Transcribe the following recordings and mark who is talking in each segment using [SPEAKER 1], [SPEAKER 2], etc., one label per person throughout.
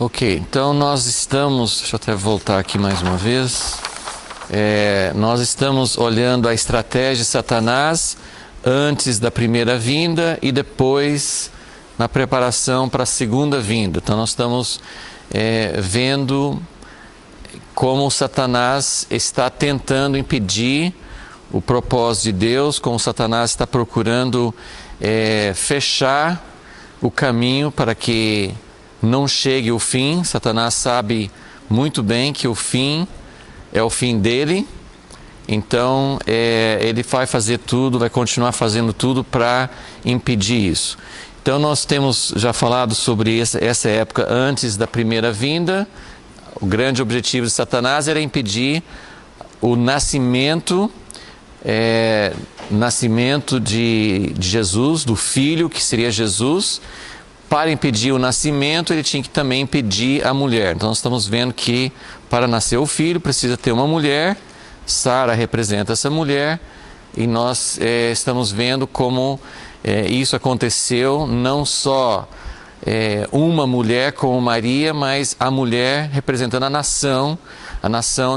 [SPEAKER 1] Ok, então nós estamos, deixa eu até voltar aqui mais uma vez, nós estamos olhando a estratégia de Satanás antes da primeira vinda e depois na preparação para a segunda vinda. Então nós estamos vendo como Satanás está tentando impedir o propósito de Deus, como Satanás está procurando fechar o caminho para que não chegue o fim. Satanás sabe muito bem que o fim é o fim dele, então ele vai fazer tudo, vai continuar fazendo tudo para impedir isso. Então nós temos já falado sobre essa época antes da primeira vinda. O grande objetivo de Satanás era impedir o nascimento de Jesus, do Filho, que seria Jesus. Para impedir o nascimento, ele tinha que também impedir a mulher. Então nós estamos vendo que para nascer o Filho precisa ter uma mulher. Sara representa essa mulher. E nós estamos vendo como isso aconteceu, não só uma mulher como Maria, mas a mulher representando a nação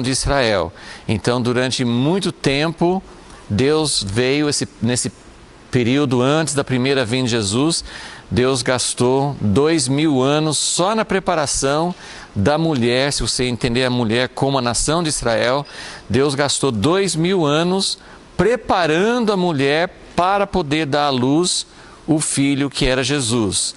[SPEAKER 1] de Israel. Então durante muito tempo, Deus veio nesse período antes da primeira vinda de Jesus, Deus gastou 2000 anos só na preparação da mulher. Se você entender a mulher como a nação de Israel, Deus gastou 2000 anos preparando a mulher para poder dar à luz o filho que era Jesus.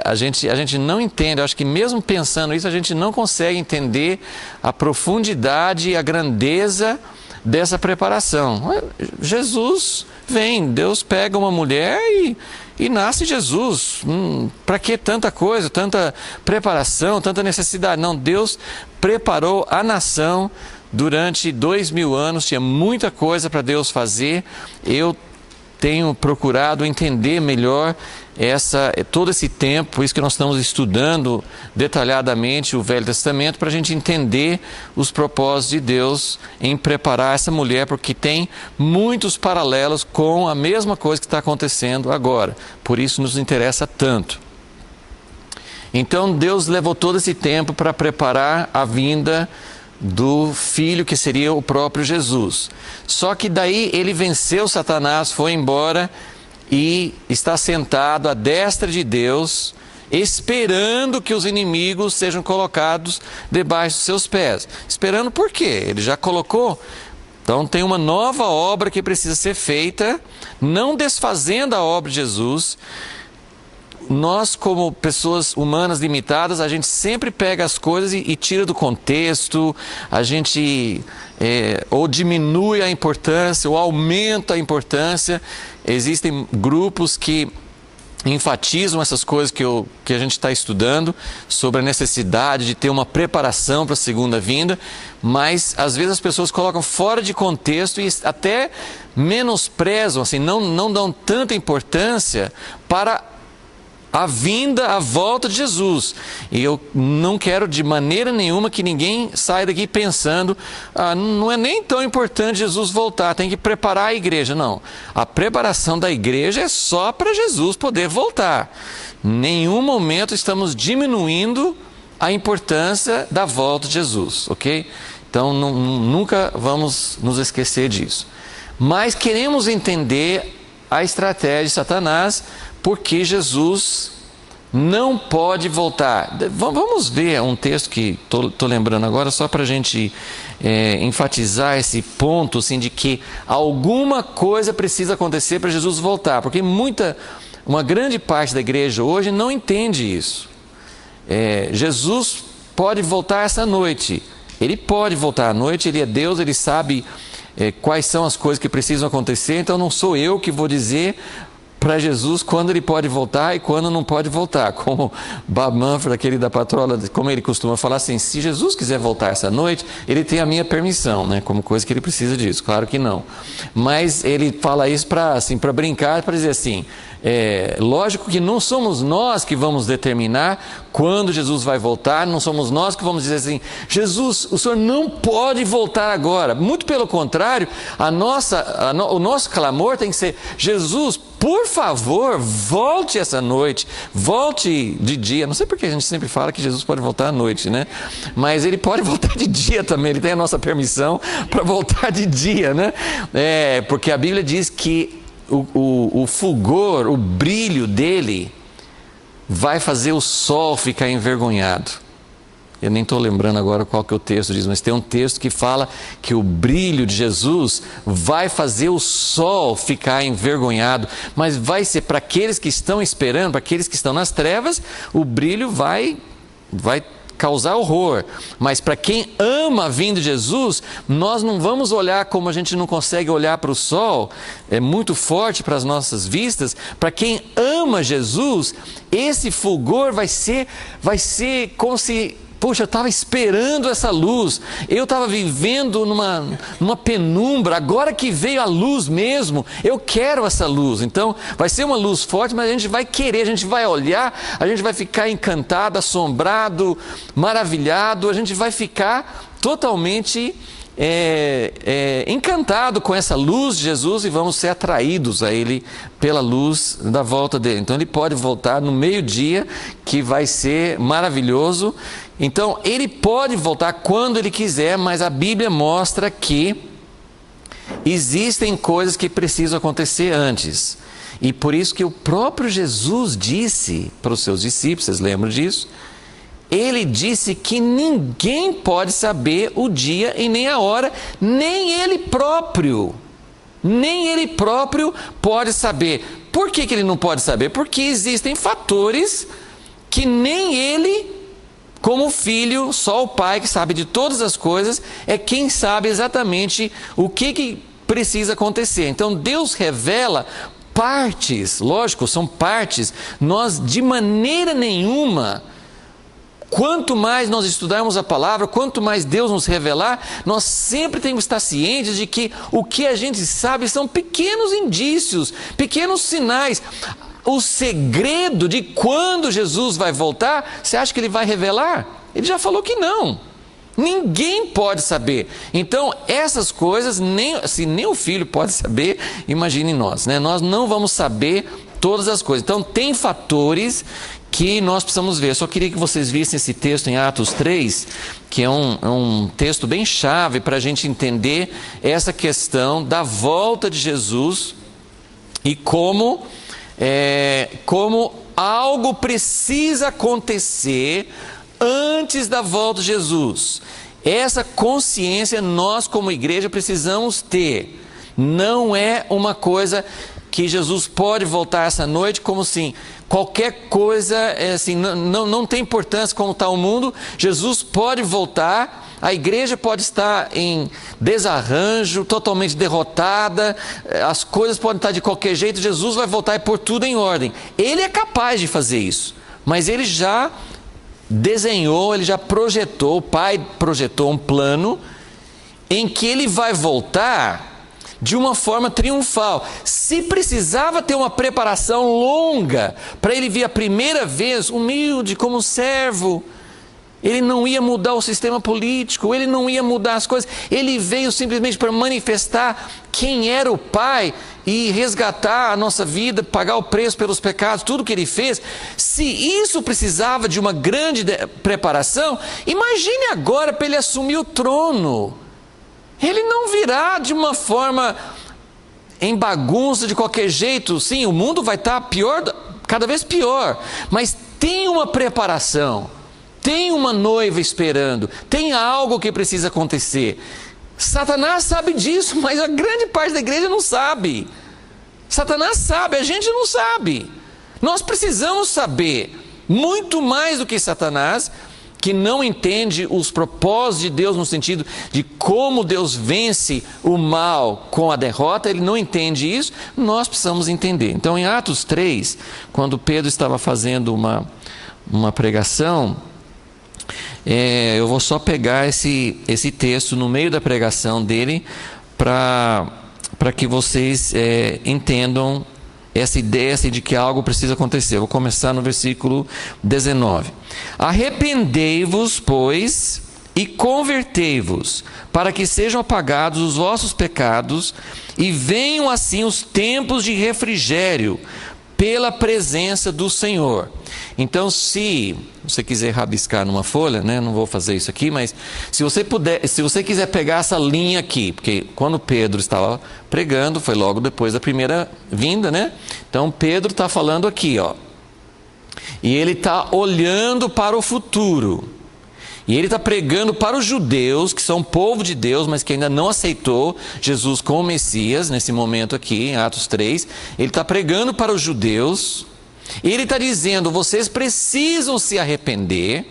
[SPEAKER 1] A gente não entende, eu acho que mesmo pensando isso, a gente não consegue entender a profundidade e a grandeza dessa preparação. Jesus vem, Deus pega uma mulher e nasce Jesus. Para que tanta coisa, tanta preparação, tanta necessidade? Não, Deus preparou a nação durante 2000 anos, tinha muita coisa para Deus fazer. Eu tenho procurado entender melhor todo esse tempo, por isso que nós estamos estudando detalhadamente o Velho Testamento, para a gente entender os propósitos de Deus em preparar essa mulher, porque tem muitos paralelos com a mesma coisa que está acontecendo agora. Por isso nos interessa tanto. Então Deus levou todo esse tempo para preparar a vinda do Filho, que seria o próprio Jesus. Só que daí ele venceu Satanás, foi embora e está sentado à destra de Deus, esperando que os inimigos sejam colocados debaixo dos seus pés. Esperando por quê? Ele já colocou. Então tem uma nova obra que precisa ser feita, não desfazendo a obra de Jesus. Nós, como pessoas humanas limitadas, a gente sempre pega as coisas e tira do contexto, a gente ou diminui a importância, ou aumenta a importância. Existem grupos que enfatizam essas coisas que a gente está estudando, sobre a necessidade de ter uma preparação para a segunda vinda, mas às vezes as pessoas colocam fora de contexto e até menosprezam, assim, não dão tanta importância para a vinda, a volta de Jesus. E eu não quero de maneira nenhuma que ninguém saia daqui pensando, não é nem tão importante Jesus voltar, tem que preparar a igreja. Não, a preparação da igreja é só para Jesus poder voltar. Em nenhum momento estamos diminuindo a importância da volta de Jesus, ok? Então nunca vamos nos esquecer disso. Mas queremos entender a estratégia de Satanás, porque Jesus não pode voltar. Vamos ver um texto que estou lembrando agora, só para a gente enfatizar esse ponto, assim, de que alguma coisa precisa acontecer para Jesus voltar, porque uma grande parte da igreja hoje não entende isso. Jesus pode voltar essa noite. Ele pode voltar à noite, ele é Deus, ele sabe quais são as coisas que precisam acontecer, então não sou eu que vou dizer para Jesus quando ele pode voltar e quando não pode voltar. Como Bob Mumford, aquele da patrola, como ele costuma falar assim, se Jesus quiser voltar essa noite, ele tem a minha permissão, né? Como coisa que ele precisa disso, claro que não. Mas ele fala isso para brincar, para dizer assim, lógico que não somos nós que vamos determinar quando Jesus vai voltar, não somos nós que vamos dizer assim, Jesus, o Senhor não pode voltar agora. Muito pelo contrário, o nosso clamor tem que ser, Jesus, por favor, volte essa noite, volte de dia. Não sei porque a gente sempre fala que Jesus pode voltar à noite, né? Mas ele pode voltar de dia também, ele tem a nossa permissão para voltar de dia, né? Porque a Bíblia diz que o fulgor, o brilho dele vai fazer o sol ficar envergonhado. Eu nem estou lembrando agora qual que o texto diz, mas tem um texto que fala que o brilho de Jesus vai fazer o sol ficar envergonhado, mas vai ser para aqueles que estão esperando, para aqueles que estão nas trevas, o brilho vai causar horror, mas para quem ama a vinda de Jesus, nós não vamos olhar como a gente não consegue olhar para o sol, é muito forte para as nossas vistas. Para quem ama Jesus, esse fulgor vai ser como se... Poxa, eu estava esperando essa luz, eu estava vivendo numa penumbra, agora que veio a luz mesmo, eu quero essa luz. Então, vai ser uma luz forte, mas a gente vai querer, a gente vai olhar, a gente vai ficar encantado, assombrado, maravilhado, a gente vai ficar totalmente encantado com essa luz de Jesus e vamos ser atraídos a Ele pela luz da volta dele. Então ele pode voltar no meio-dia, que vai ser maravilhoso. Então ele pode voltar quando ele quiser, mas a Bíblia mostra que existem coisas que precisam acontecer antes. E por isso que o próprio Jesus disse para os seus discípulos, vocês lembram disso? Ele disse que ninguém pode saber o dia e nem a hora, nem ele próprio. Nem ele próprio pode saber. Por que ele não pode saber? Porque existem fatores que nem ele, como filho, só o pai que sabe de todas as coisas, é quem sabe exatamente o que precisa acontecer. Então Deus revela partes, lógico, são partes, nós de maneira nenhuma... Quanto mais nós estudarmos a palavra, quanto mais Deus nos revelar, nós sempre temos que estar cientes de que o que a gente sabe são pequenos indícios, pequenos sinais. O segredo de quando Jesus vai voltar, você acha que ele vai revelar? Ele já falou que não. Ninguém pode saber. Então, essas coisas, se nem o Filho pode saber, imagine nós, né? Nós não vamos saber todas as coisas. Então, tem fatores que nós precisamos ver. Eu só queria que vocês vissem esse texto em Atos 3, que é um texto bem chave para a gente entender essa questão da volta de Jesus e como algo precisa acontecer antes da volta de Jesus. Essa consciência nós como igreja precisamos ter. Não é uma coisa que Jesus pode voltar essa noite como assim, qualquer coisa, assim, não tem importância como está o mundo, Jesus pode voltar, a igreja pode estar em desarranjo, totalmente derrotada, as coisas podem estar de qualquer jeito, Jesus vai voltar e pôr tudo em ordem. Ele é capaz de fazer isso, mas ele já desenhou, ele já projetou, o Pai projetou um plano em que ele vai voltar de uma forma triunfal. Se precisava ter uma preparação longa para ele vir a primeira vez, humilde como servo, ele não ia mudar o sistema político, ele não ia mudar as coisas, ele veio simplesmente para manifestar quem era o Pai e resgatar a nossa vida, pagar o preço pelos pecados, tudo que ele fez. Se isso precisava de uma grande preparação, imagine agora para ele assumir o trono. Ele não virá de uma forma em bagunça, de qualquer jeito. Sim, o mundo vai estar pior, cada vez pior, mas tem uma preparação, tem uma noiva esperando, tem algo que precisa acontecer. Satanás sabe disso, mas a grande parte da igreja não sabe. Satanás sabe, a gente não sabe. Nós precisamos saber, muito mais do que Satanás, que não entende os propósitos de Deus no sentido de como Deus vence o mal com a derrota, ele não entende isso, nós precisamos entender. Então em Atos 3, quando Pedro estava fazendo uma pregação, eu vou só pegar esse texto no meio da pregação dele para que vocês entendam essa ideia de que algo precisa acontecer. Eu vou começar no versículo 19. Arrependei-vos, pois, e convertei-vos, para que sejam apagados os vossos pecados, e venham assim os tempos de refrigério, pela presença do Senhor. Então, se você quiser rabiscar numa folha, né, não vou fazer isso aqui, mas se você quiser pegar essa linha aqui, porque quando Pedro estava pregando, foi logo depois da primeira vinda, né? Então, Pedro está falando aqui, ó, e ele está olhando para o futuro. E ele está pregando para os judeus, que são povo de Deus, mas que ainda não aceitou Jesus como Messias, nesse momento aqui, em Atos 3. Ele está pregando para os judeus, e ele está dizendo, vocês precisam se arrepender,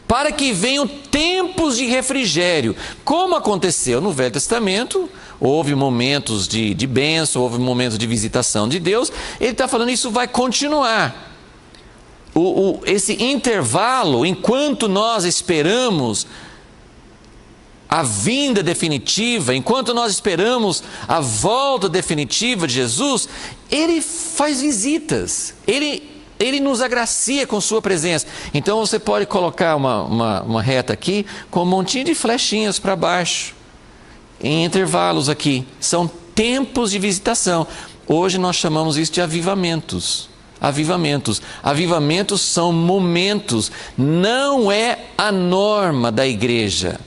[SPEAKER 1] para que venham tempos de refrigério. Como aconteceu no Velho Testamento, houve momentos de bênção, houve momentos de visitação de Deus. Ele está falando, isso vai continuar. Esse intervalo, enquanto nós esperamos a vinda definitiva, enquanto nós esperamos a volta definitiva de Jesus, Ele faz visitas, Ele nos agracia com sua presença. Então você pode colocar uma reta aqui com um montinho de flechinhas para baixo, em intervalos aqui. São tempos de visitação. Hoje nós chamamos isso de avivamentos. Avivamentos. Avivamentos são momentos, não é a norma da igreja.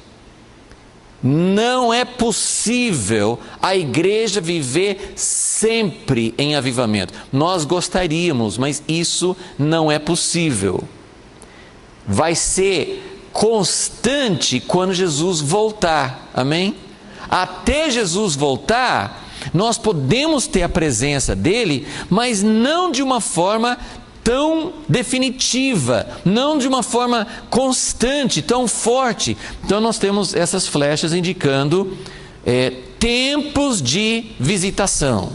[SPEAKER 1] Não é possível a igreja viver sempre em avivamento. Nós gostaríamos, mas isso não é possível. Vai ser constante quando Jesus voltar. Amém? Até Jesus voltar, nós podemos ter a presença dele, mas não de uma forma tão definitiva, não de uma forma constante, tão forte. Então nós temos essas flechas indicando tempos de visitação,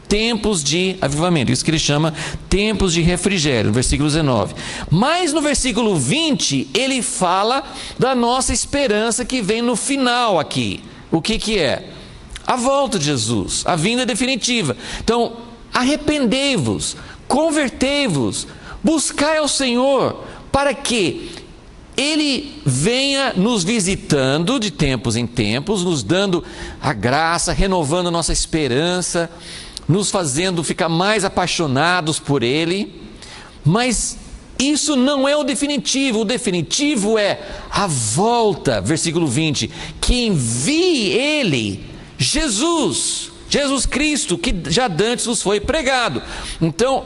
[SPEAKER 1] tempos de avivamento, isso que ele chama tempos de refrigério, no versículo 19. Mas no versículo 20, ele fala da nossa esperança que vem no final aqui. O que é? A volta de Jesus, a vinda definitiva. Então, arrependei-vos, convertei-vos, buscai ao Senhor, para que Ele venha nos visitando de tempos em tempos, nos dando a graça, renovando a nossa esperança, nos fazendo ficar mais apaixonados por Ele. Mas isso não é o definitivo é a volta, versículo 20, que envie Ele, Jesus Cristo, que já dantes vos foi pregado. Então,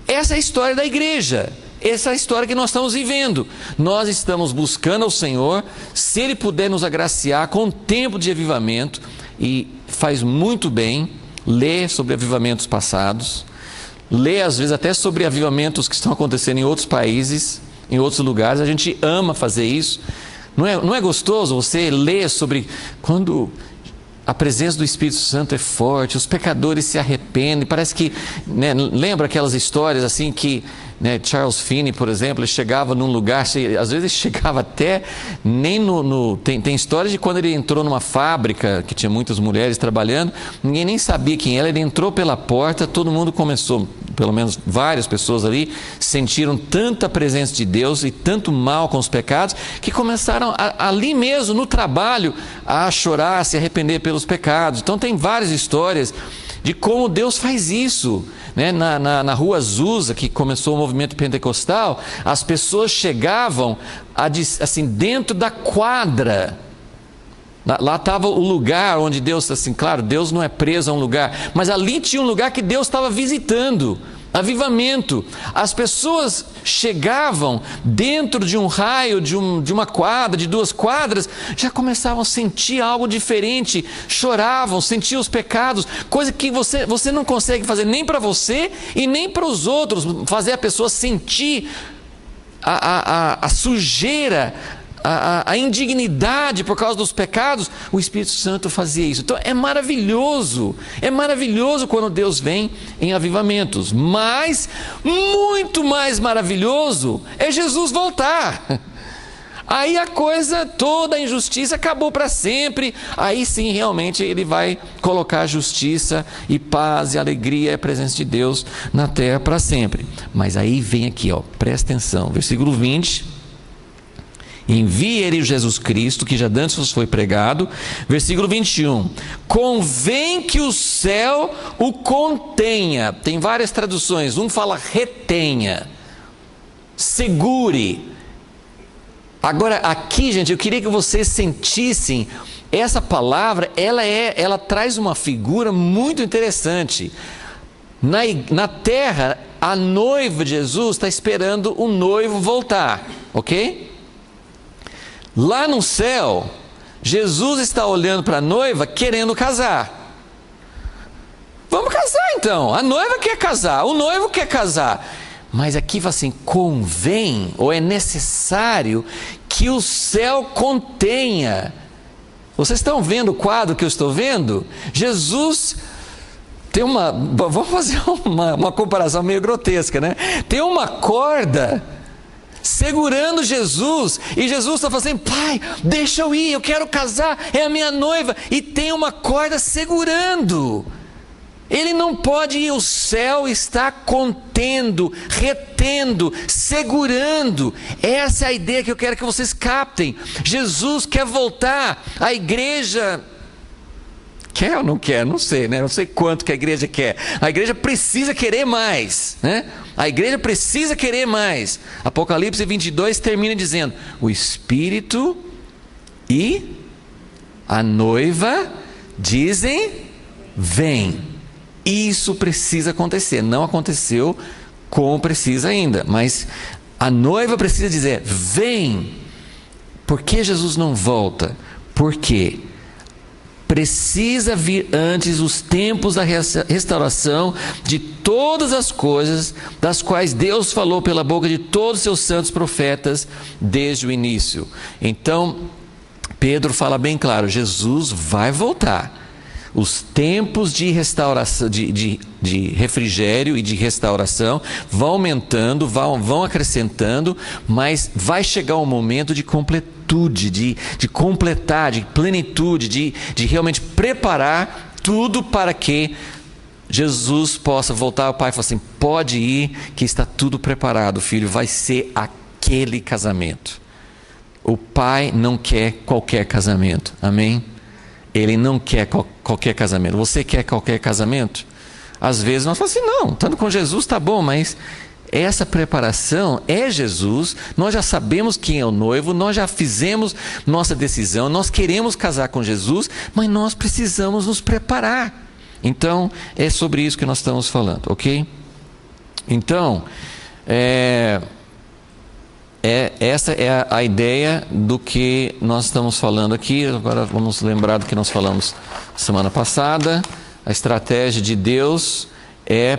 [SPEAKER 1] essa é a história da igreja, essa é a história que nós estamos vivendo. Nós estamos buscando ao Senhor, se Ele puder nos agraciar com um tempo de avivamento, e faz muito bem ler sobre avivamentos passados, ler às vezes até sobre avivamentos que estão acontecendo em outros países, em outros lugares. A gente ama fazer isso. Não é gostoso você ler sobre quando a presença do Espírito Santo é forte, os pecadores se arrependem, parece que, né, lembra aquelas histórias assim que, né, Charles Finney, por exemplo, ele chegava num lugar, às vezes ele chegava até nem tem história de quando ele entrou numa fábrica que tinha muitas mulheres trabalhando, ninguém nem sabia quem era, ele entrou pela porta, todo mundo começou, pelo menos várias pessoas ali, sentiram tanta presença de Deus e tanto mal com os pecados, que começaram ali mesmo, no trabalho, a chorar, a se arrepender pelos pecados. Então tem várias histórias de como Deus faz isso, né? Na rua Azusa, que começou o movimento pentecostal, as pessoas chegavam assim, dentro da quadra. Lá estava o lugar onde Deus, assim, claro, Deus não é preso a um lugar, mas ali tinha um lugar que Deus estava visitando. Avivamento. As pessoas chegavam dentro de um raio, de uma quadra, de 2 quadras, já começavam a sentir algo diferente, choravam, sentiam os pecados, coisa que você não consegue fazer nem para você e nem para os outros, fazer a pessoa sentir a sujeira, a indignidade por causa dos pecados. O Espírito Santo fazia isso. Então é maravilhoso quando Deus vem em avivamentos, mas muito mais maravilhoso é Jesus voltar. Aí a coisa, toda a injustiça acabou para sempre. Aí sim, realmente, Ele vai colocar justiça e paz e alegria e a presença de Deus na terra para sempre. Mas aí vem aqui, ó, presta atenção, versículo 20. Envie ele Jesus Cristo, que já antes vos foi pregado. Versículo 21. Convém que o céu o contenha. Tem várias traduções. Um fala retenha, segure. Agora aqui, gente, eu queria que vocês sentissem essa palavra. Ela traz uma figura muito interessante. Na terra, a noiva de Jesus está esperando o noivo voltar, ok? Lá no céu, Jesus está olhando para a noiva querendo casar. Vamos casar então. A noiva quer casar, o noivo quer casar. Mas aqui fala assim, convém ou é necessário que o céu contenha. Vocês estão vendo o quadro que eu estou vendo? Jesus tem vamos fazer uma comparação meio grotesca, né? Tem uma corda segurando Jesus, e Jesus está falando assim, pai, deixa eu ir, eu quero casar, é a minha noiva, e tem uma corda segurando. Ele não pode ir, o céu está contendo, retendo, segurando. Essa é a ideia que eu quero que vocês captem. Jesus quer voltar, a igreja quer ou não quer? Não sei, né? Não sei quanto que a igreja quer. A igreja precisa querer mais, né? A igreja precisa querer mais. Apocalipse 22 termina dizendo, o Espírito e a noiva dizem, vem. Isso precisa acontecer. Não aconteceu como precisa ainda, mas a noiva precisa dizer, vem. Por que Jesus não volta? Porque precisa vir antes os tempos da restauração de todas as coisas das quais Deus falou pela boca de todos os seus santos profetas desde o início. Então, Pedro fala bem claro, Jesus vai voltar. Os tempos de restauração, de refrigério e de restauração vão aumentando, vão acrescentando, mas vai chegar um momento de completude, de completar, de plenitude, de realmente preparar tudo para que Jesus possa voltar ao Pai e falar assim, pode ir que está tudo preparado, filho, vai ser aquele casamento. O Pai não quer qualquer casamento, amém? Ele não quer qualquer casamento. Você quer qualquer casamento? Às vezes nós falamos assim, não, estando com Jesus está bom, mas essa preparação é Jesus, nós já sabemos quem é o noivo, nós já fizemos nossa decisão, nós queremos casar com Jesus, mas nós precisamos nos preparar. Então, é sobre isso que nós estamos falando, ok? Então, essa é a ideia do que nós estamos falando aqui. Agora vamos lembrar do que nós falamos semana passada. A estratégia de Deus é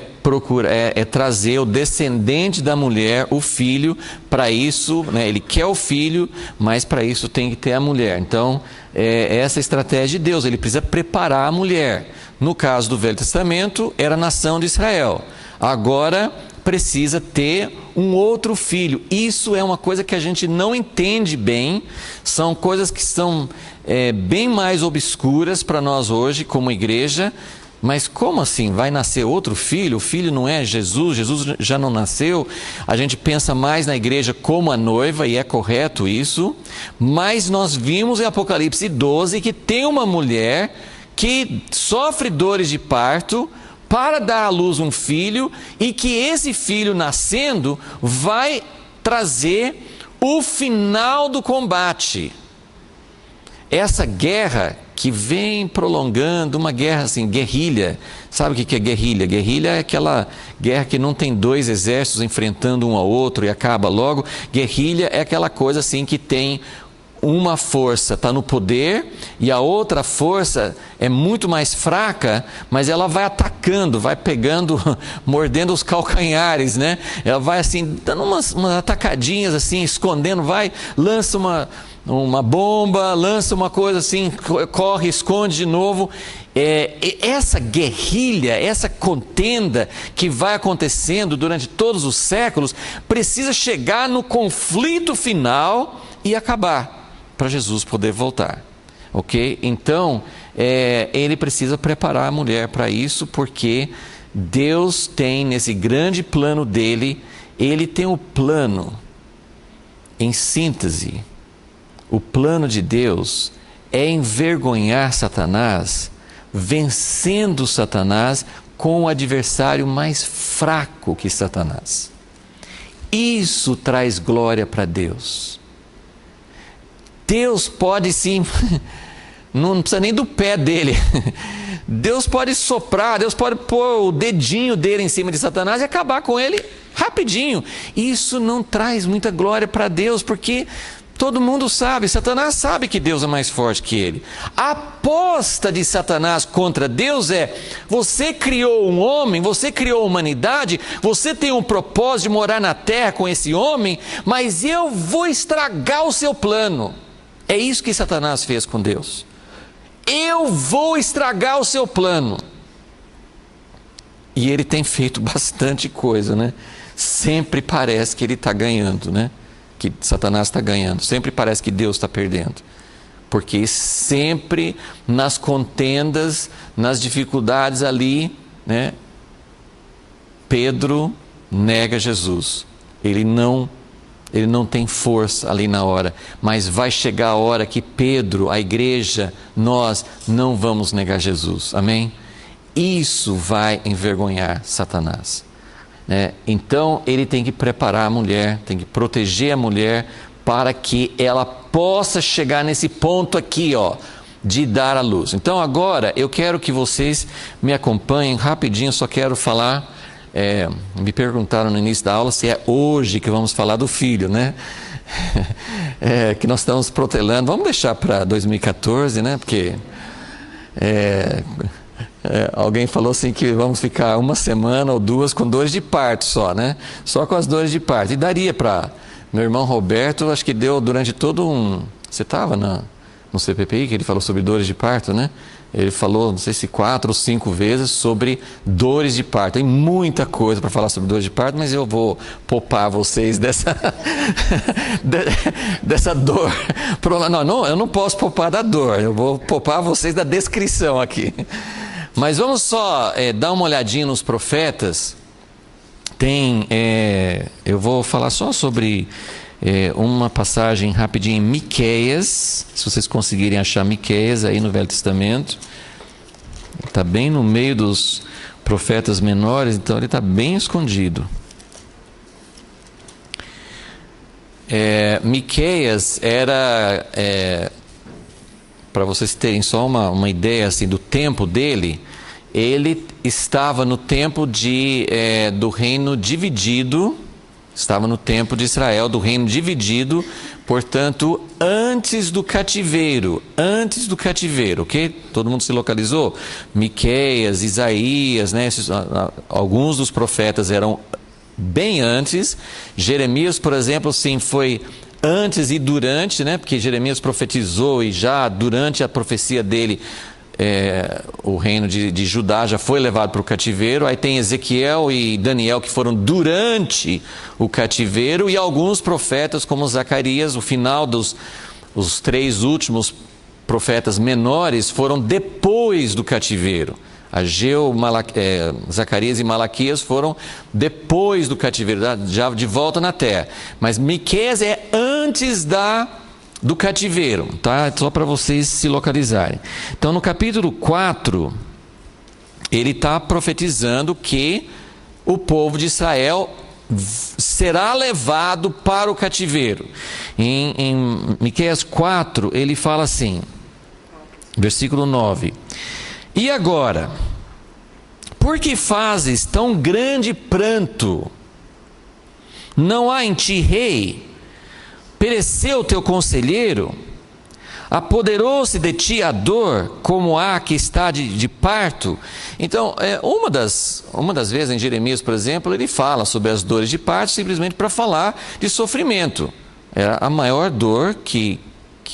[SPEAKER 1] trazer o descendente da mulher, o filho. Para isso, né, ele quer o filho, mas para isso tem que ter a mulher. Então, essa é a estratégia de Deus. Ele precisa preparar a mulher. No caso do Velho Testamento, era a nação de Israel. Agora precisa ter um outro filho. Isso é uma coisa que a gente não entende bem, são coisas que são bem mais obscuras para nós hoje como igreja. Mas como assim? Vai nascer outro filho? O filho não é Jesus? Jesus já não nasceu? A gente pensa mais na igreja como a noiva, e é correto isso, mas nós vimos em Apocalipse 12 que tem uma mulher que sofre dores de parto para dar à luz um filho, e que esse filho nascendo vai trazer o final do combate. Essa guerra que vem prolongando, uma guerra assim, guerrilha. Sabe o que é guerrilha? Guerrilha é aquela guerra que não tem dois exércitos enfrentando um ao outro e acaba logo. Guerrilha é aquela coisa assim que tem uma força está no poder e a outra força é muito mais fraca, mas ela vai atacando, vai pegando, mordendo os calcanhares, né? Ela vai assim, dando umas atacadinhas assim, escondendo, lança uma bomba, lança uma coisa assim, corre, esconde de novo. Essa guerrilha, essa contenda que vai acontecendo durante todos os séculos, precisa chegar no conflito final e acabar, para Jesus poder voltar, ok? Então, ele precisa preparar a mulher para isso, porque Deus tem nesse grande plano dele, ele tem o plano, em síntese, o plano de Deus é envergonhar Satanás, vencendo Satanás com o adversário mais fraco que Satanás. Isso traz glória para Deus. Deus pode sim, não precisa nem do pé dele. Deus pode soprar, Deus pode pôr o dedinho dele em cima de Satanás e acabar com ele rapidinho. Isso não traz muita glória para Deus, porque todo mundo sabe, Satanás sabe que Deus é mais forte que ele. A aposta de Satanás contra Deus é: você criou um homem, você criou a humanidade, você tem um propósito de morar na terra com esse homem, mas eu vou estragar o seu plano. É isso que Satanás fez com Deus. Eu vou estragar o seu plano. E ele tem feito bastante coisa, né? Sempre parece que ele está ganhando, né? Que Satanás está ganhando. Sempre parece que Deus está perdendo. Porque sempre nas contendas, nas dificuldades ali, né? Pedro nega Jesus. Ele não tem força ali na hora, mas vai chegar a hora que Pedro, a igreja, nós não vamos negar Jesus, amém? Isso vai envergonhar Satanás, né? Então ele tem que preparar a mulher, tem que proteger a mulher para que ela possa chegar nesse ponto aqui, ó, de dar à luz. Então agora eu quero que vocês me acompanhem rapidinho, só quero falar. Me perguntaram no início da aula se é hoje que vamos falar do filho, né? Que nós estamos protelando. Vamos deixar para 2014, né? Porque alguém falou assim que vamos ficar uma semana ou duas com dores de parto só, né? Só com as dores de parto. E daria para... Meu irmão Roberto, acho que deu durante todo um... Você estava no CPPI, que ele falou sobre dores de parto, né? Ele falou, não sei se 4 ou 5 vezes, sobre dores de parto. Tem muita coisa para falar sobre dores de parto, mas eu vou poupar vocês dessa dor. Não, eu não posso poupar da dor, eu vou poupar vocês da descrição aqui. Mas vamos só dar uma olhadinha nos profetas. Eu vou falar só sobre... uma passagem rapidinho em Miqueias, se vocês conseguirem achar Miqueias aí no Velho Testamento. Está bem no meio dos profetas menores, então ele está bem escondido. Miqueias era, para vocês terem só uma ideia assim, do tempo dele, ele estava no tempo do reino dividido. Estava no tempo de Israel, do reino dividido, portanto, antes do cativeiro, ok? Todo mundo se localizou? Miqueias, Isaías, né? Alguns dos profetas eram bem antes. Jeremias, por exemplo, sim, foi antes e durante, né? Porque Jeremias profetizou e já durante a profecia dele, o reino de Judá já foi levado para o cativeiro. Aí tem Ezequiel e Daniel que foram durante o cativeiro, e alguns profetas como Zacarias, o final os 3 últimos profetas menores foram depois do cativeiro. Ageu, Zacarias e Malaquias foram depois do cativeiro, já de volta na terra. Mas Miqueias é antes do cativeiro, tá? Só para vocês se localizarem. Então, no capítulo 4, ele está profetizando que o povo de Israel será levado para o cativeiro. Em Miqueias 4, ele fala assim, versículo 9: E agora, por que fazes tão grande pranto? Não há em ti rei? Pereceu o teu conselheiro? Apoderou-se de ti a dor, como há que está de parto? Então, uma das vezes em Jeremias, por exemplo, ele fala sobre as dores de parto simplesmente para falar de sofrimento. A maior dor que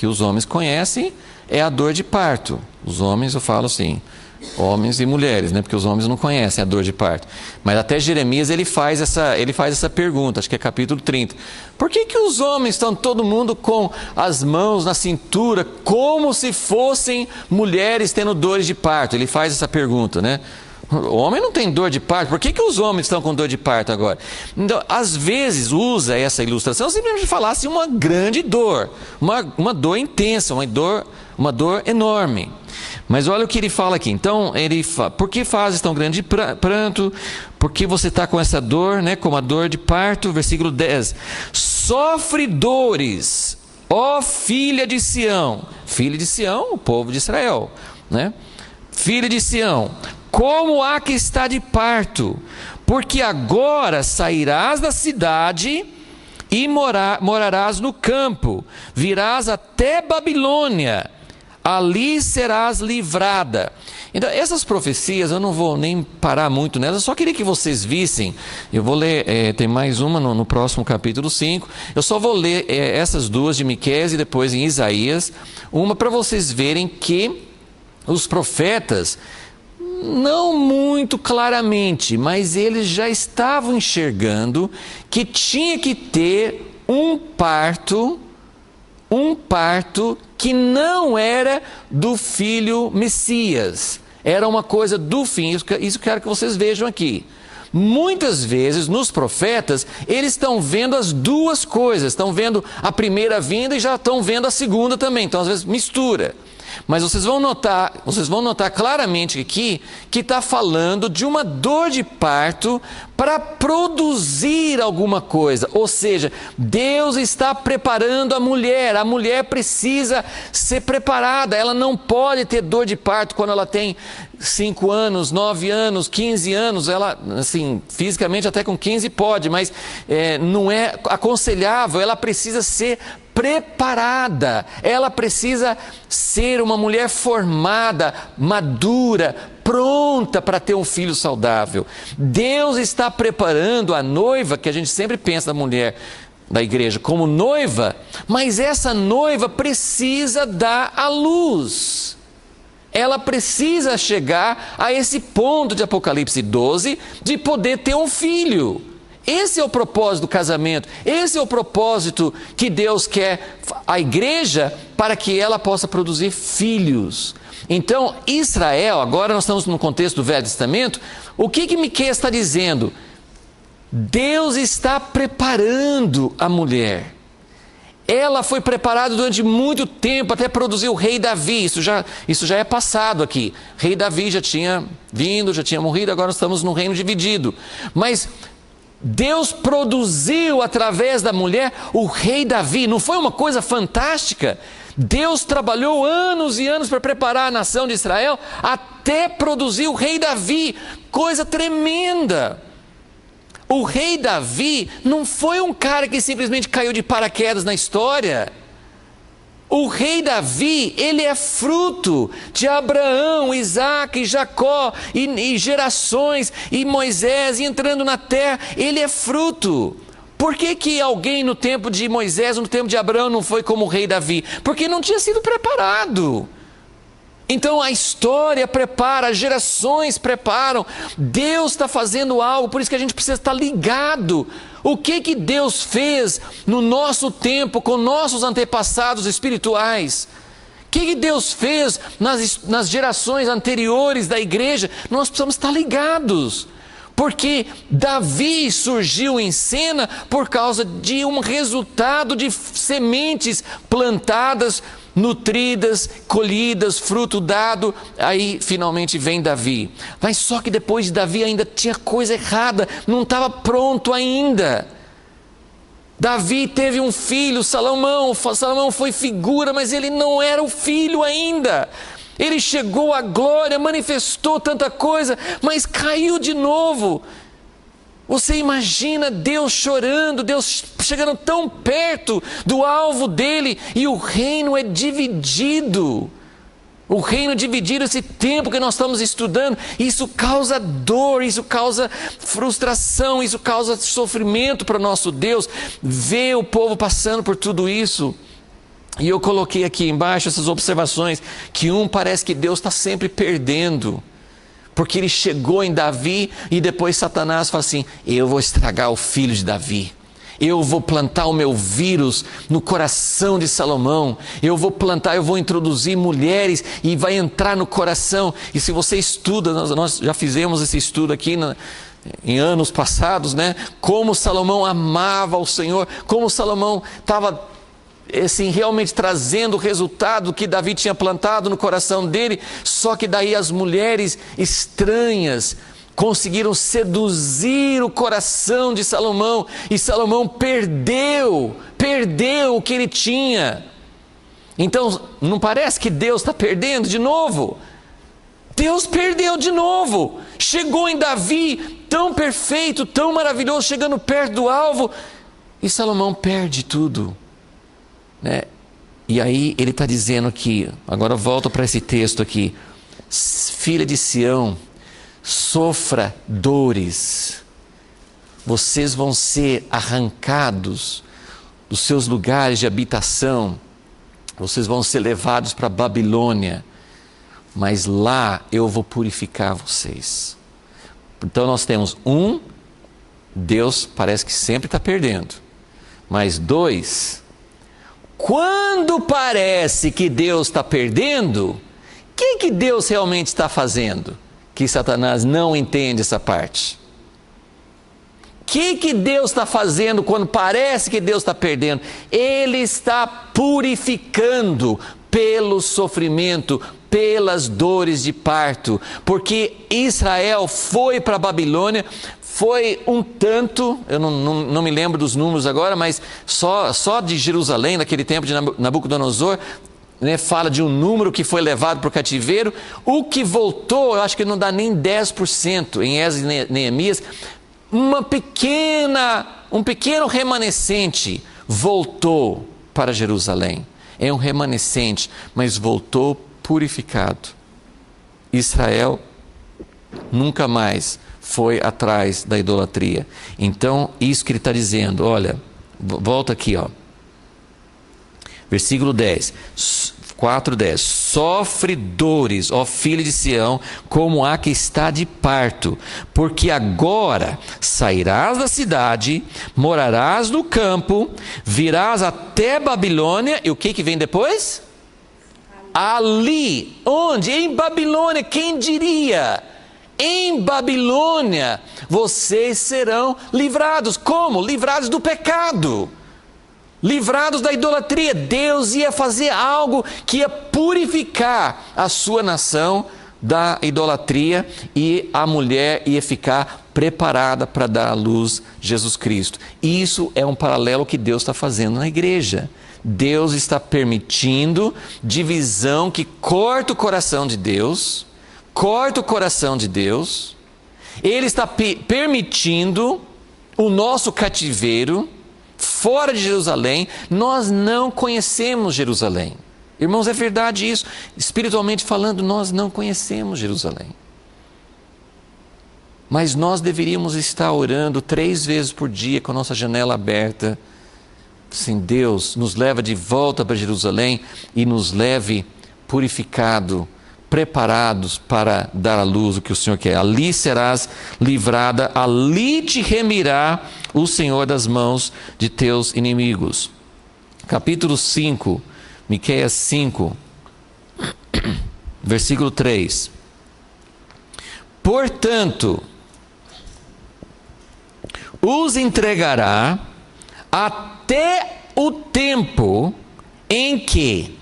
[SPEAKER 1] os homens conhecem é a dor de parto. Os homens, eu falo assim, homens e mulheres, né? Porque os homens não conhecem a dor de parto. Mas até Jeremias ele faz essa pergunta, acho que é capítulo 30. Por que os homens estão todo mundo com as mãos na cintura, como se fossem mulheres tendo dores de parto? Ele faz essa pergunta, né? O homem não tem dor de parto. Por que os homens estão com dor de parto agora? Então, às vezes usa essa ilustração simplesmente falasse uma grande dor, uma dor intensa, uma dor enorme. Mas olha o que ele fala aqui. Então, ele fala, por que fazes tão grande pranto? Por que você está com essa dor, né? Como a dor de parto, versículo 10. Sofre dores, ó filha de Sião. Filha de Sião, o povo de Israel, né? Filha de Sião, como há que está de parto, porque agora sairás da cidade e morarás no campo, virás até Babilônia, ali serás livrada. Então, essas profecias, eu não vou nem parar muito nelas, eu só queria que vocês vissem. Eu vou ler, tem mais uma no próximo capítulo 5, eu só vou ler essas duas de Miqueias e depois em Isaías, uma para vocês verem que os profetas, não muito claramente, mas eles já estavam enxergando que tinha que ter um parto que não era do filho Messias, era uma coisa do fim. Isso quero que vocês vejam aqui. Muitas vezes nos profetas eles estão vendo as duas coisas, estão vendo a primeira vinda e já estão vendo a segunda também, então às vezes mistura. Mas vocês vão notar claramente aqui que está falando de uma dor de parto para produzir alguma coisa. Ou seja, Deus está preparando a mulher precisa ser preparada, ela não pode ter dor de parto quando ela tem 5 anos, 9 anos, 15 anos, ela, assim, fisicamente até com 15 pode, mas não é aconselhável, ela precisa ser preparada, ela precisa ser uma mulher formada, madura, pronta para ter um filho saudável. Deus está preparando a noiva, que a gente sempre pensa da mulher da igreja como noiva, mas essa noiva precisa dar à luz. Ela precisa chegar a esse ponto de Apocalipse 12, de poder ter um filho. Esse é o propósito do casamento, esse é o propósito que Deus quer a igreja para que ela possa produzir filhos. Então, Israel, agora nós estamos no contexto do Velho Testamento, o que Miqueias está dizendo? Deus está preparando a mulher. Ela foi preparada durante muito tempo até produzir o rei Davi. Isso já é passado aqui. Rei Davi já tinha vindo, já tinha morrido, agora estamos num reino dividido. Mas Deus produziu através da mulher o rei Davi. Não foi uma coisa fantástica? Deus trabalhou anos e anos para preparar a nação de Israel até produzir o rei Davi. Coisa tremenda. O rei Davi não foi um cara que simplesmente caiu de paraquedas na história. O rei Davi, ele é fruto de Abraão, Isaac, Jacó e gerações, e Moisés entrando na terra, ele é fruto. Por que alguém no tempo de Moisés, no tempo de Abraão não foi como o rei Davi? Porque não tinha sido preparado. Então a história prepara, as gerações preparam, Deus está fazendo algo, por isso que a gente precisa estar ligado. O que Deus fez no nosso tempo com nossos antepassados espirituais? O que Deus fez nas gerações anteriores da igreja? Nós precisamos estar ligados. Porque Davi surgiu em cena por causa de um resultado de sementes plantadas, nutridas, colhidas, fruto dado, aí finalmente vem Davi. Mas só que depois de Davi ainda tinha coisa errada, não estava pronto ainda. Davi teve um filho, Salomão foi figura, mas ele não era o filho ainda. Ele chegou à glória, manifestou tanta coisa, mas caiu de novo. Você imagina Deus chorando, Deus chegando tão perto do alvo dele, e o reino é dividido. O reino dividido, esse tempo que nós estamos estudando, isso causa dor, isso causa frustração, isso causa sofrimento para o nosso Deus. Ver o povo passando por tudo isso. E eu coloquei aqui embaixo essas observações, que parece que Deus está sempre perdendo, porque ele chegou em Davi e depois Satanás fala assim: eu vou estragar o filho de Davi, Eu vou plantar o meu vírus no coração de Salomão. Eu vou introduzir mulheres e vai entrar no coração. E se você estuda, nós já fizemos esse estudo aqui em anos passados, né? Como Salomão amava o Senhor, como Salomão estava assim, realmente trazendo o resultado que Davi tinha plantado no coração dele. Só que daí as mulheres estranhas conseguiram seduzir o coração de Salomão, e Salomão perdeu o que ele tinha. Então, não parece que Deus está perdendo de novo? Deus perdeu de novo. Chegou em Davi, tão perfeito, tão maravilhoso, chegando perto do alvo, e Salomão perde tudo, né? E aí ele está dizendo aqui, agora volta para esse texto aqui: filha de Sião, sofra dores, vocês vão ser arrancados dos seus lugares de habitação, vocês vão ser levados para a Babilônia, mas lá eu vou purificar vocês. Então nós temos Deus parece que sempre está perdendo, mas 2, quando parece que Deus está perdendo, o que Deus realmente está fazendo? Que Satanás não entende essa parte. O que Deus está fazendo quando parece que Deus está perdendo? Ele está purificando pelo sofrimento, pelas dores de parto, porque Israel foi para a Babilônia, foi um tanto, eu não me lembro dos números agora, mas só de Jerusalém, naquele tempo de Nabucodonosor, né, fala de um número que foi levado para o cativeiro. O que voltou, eu acho que não dá nem 10%, em Esdras e Neemias. Um pequeno remanescente voltou para Jerusalém. É um remanescente, mas voltou purificado. Israel nunca mais foi atrás da idolatria. Então, isso que ele está dizendo, olha, volta aqui, ó. Versículo 10, 4:10. Sofre dores, ó filha de Sião, como a que está de parto, porque agora sairás da cidade, morarás no campo, virás até Babilônia, e o que vem depois? Ali, onde? Em Babilônia, quem diria? Em Babilônia, vocês serão livrados. Como? Livrados do pecado. Livrados da idolatria. Deus ia fazer algo que ia purificar a sua nação da idolatria, e a mulher ia ficar preparada para dar à luz Jesus Cristo. Isso é um paralelo que Deus está fazendo na igreja. Deus está permitindo divisão que corta o coração de Deus, Ele está permitindo o nosso cativeiro fora de Jerusalém. Nós não conhecemos Jerusalém. Irmãos, é verdade isso. Espiritualmente falando, nós não conhecemos Jerusalém. Mas nós deveríamos estar orando 3 vezes por dia com a nossa janela aberta. Sim, Deus nos leva de volta para Jerusalém e nos leve purificado, preparados para dar à luz o que o Senhor quer. Ali serás livrada, ali te remirá o Senhor das mãos de teus inimigos. Capítulo 5, Miqueias 5, versículo 3. Portanto, os entregará até o tempo em que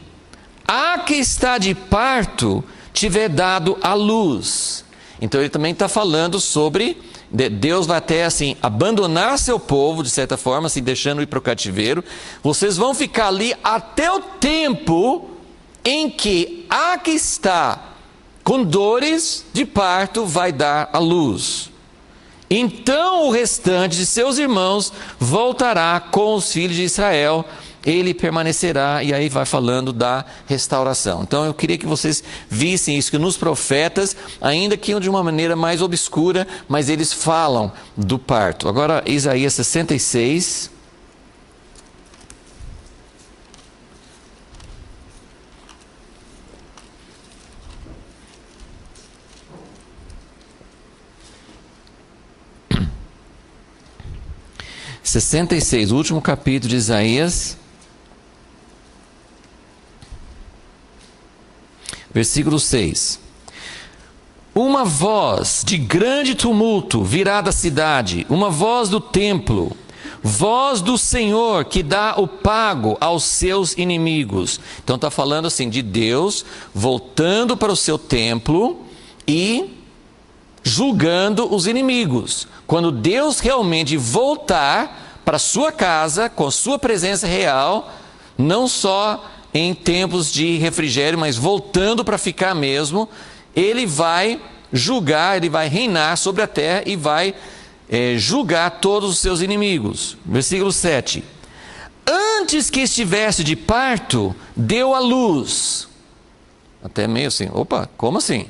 [SPEAKER 1] a que está de parto tiver dado à luz. Então ele também está falando sobre Deus vai até assim abandonar seu povo, de certa forma, assim, deixando ir para o cativeiro. Vocês vão ficar ali até o tempo em que a que está com dores de parto vai dar à luz. Então o restante de seus irmãos voltará com os filhos de Israel, ele permanecerá, e aí vai falando da restauração. Então eu queria que vocês vissem isso, que nos profetas, ainda que de uma maneira mais obscura, mas eles falam do parto. Agora Isaías 66. 66, o último capítulo de Isaías, versículo 6. Uma voz de grande tumulto virá da cidade, uma voz do templo, voz do Senhor que dá o pago aos seus inimigos. Então está falando assim de Deus voltando para o seu templo e julgando os inimigos. Quando Deus realmente voltar para a sua casa com a sua presença real, não só em tempos de refrigério, mas voltando para ficar mesmo, ele vai julgar, ele vai reinar sobre a terra e vai julgar todos os seus inimigos. Versículo 7. Antes que estivesse de parto, deu à luz. Até meio assim, opa, como assim?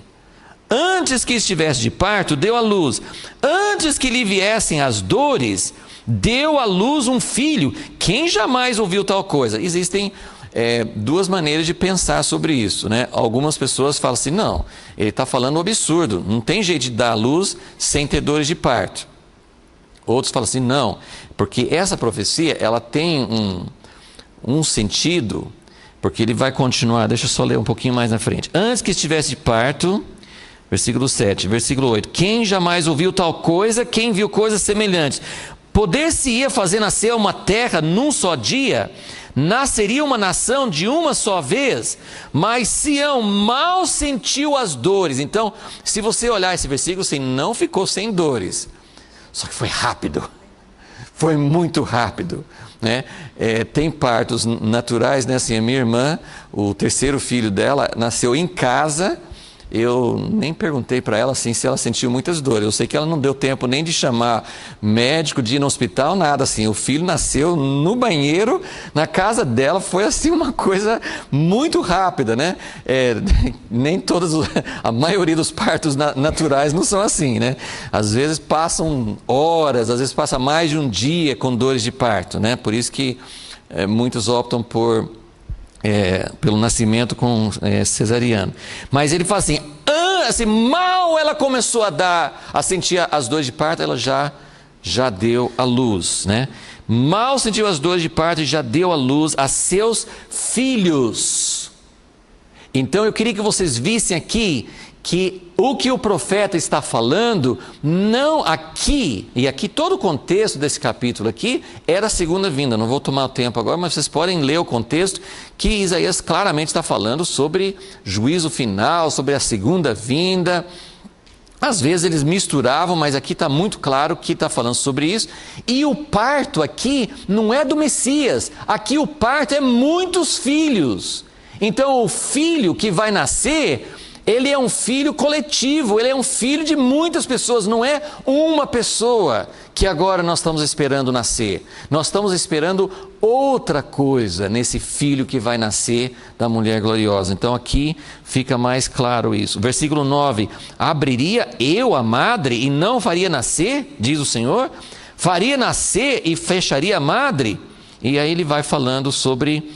[SPEAKER 1] Antes que estivesse de parto, deu à luz. Antes que lhe viessem as dores, deu à luz um filho. Quem jamais ouviu tal coisa? Existem duas maneiras de pensar sobre isso, né? Algumas pessoas falam assim, não, ele está falando um absurdo, não tem jeito de dar à luz sem ter dores de parto. Outros falam assim, não, porque essa profecia, ela tem um sentido, porque ele vai continuar, deixa eu só ler um pouquinho mais na frente. Antes que estivesse de parto, versículo 7, versículo 8, quem jamais ouviu tal coisa, quem viu coisas semelhantes? Poder-se-ia fazer nascer uma terra num só dia? Nasceria uma nação de uma só vez? Mas Sião mal sentiu as dores. Então, se você olhar esse versículo, você não ficou sem dores. Só que foi rápido. Foi muito rápido, né? Tem partos naturais, né? Assim, a minha irmã, o terceiro filho dela, nasceu em casa. Eu nem perguntei para ela assim, se ela sentiu muitas dores. Eu sei que ela não deu tempo nem de chamar médico, de ir no hospital, nada assim. O filho nasceu no banheiro, na casa dela. Foi assim uma coisa muito rápida, né? Nem todos, a maioria dos partos naturais não são assim, né? Às vezes passam horas, às vezes passa mais de um dia com dores de parto, né? Por isso que muitos optam pelo nascimento com cesariano. Mas ele fala assim, mal ela começou a sentir as dores de parto, ela já deu à luz, né? Mal sentiu as dores de parto e já deu à luz a seus filhos. Então eu queria que vocês vissem aqui que o que o profeta está falando, não aqui, e aqui todo o contexto desse capítulo aqui, era a segunda vinda. Não vou tomar o tempo agora, mas vocês podem ler o contexto, que Isaías claramente está falando sobre juízo final, sobre a segunda vinda. Às vezes eles misturavam, mas aqui está muito claro que está falando sobre isso. E o parto aqui não é do Messias, aqui o parto é muitos filhos. Então o filho que vai nascer, ele é um filho coletivo, ele é um filho de muitas pessoas, não é uma pessoa que agora nós estamos esperando nascer. Nós estamos esperando outra coisa nesse filho que vai nascer da mulher gloriosa. Então aqui fica mais claro isso. Versículo 9, abriria eu a madre e não faria nascer, diz o Senhor? Faria nascer e fecharia a madre? E aí ele vai falando sobre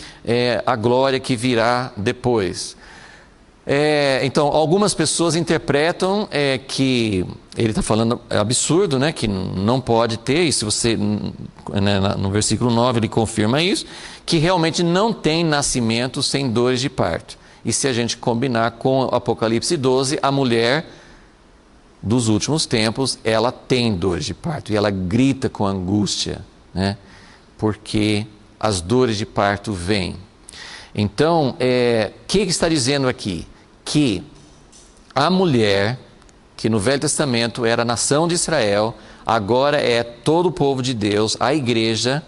[SPEAKER 1] a glória que virá depois. Então, algumas pessoas interpretam que ele está falando absurdo, né? Que não pode ter, e se você, né, no versículo 9 ele confirma isso, que realmente não tem nascimento sem dores de parto. E se a gente combinar com Apocalipse 12, a mulher dos últimos tempos, ela tem dores de parto, e ela grita com angústia, né? Porque as dores de parto vêm. Então, que está dizendo aqui? Que a mulher, que no Velho Testamento era a nação de Israel, agora é todo o povo de Deus, a igreja,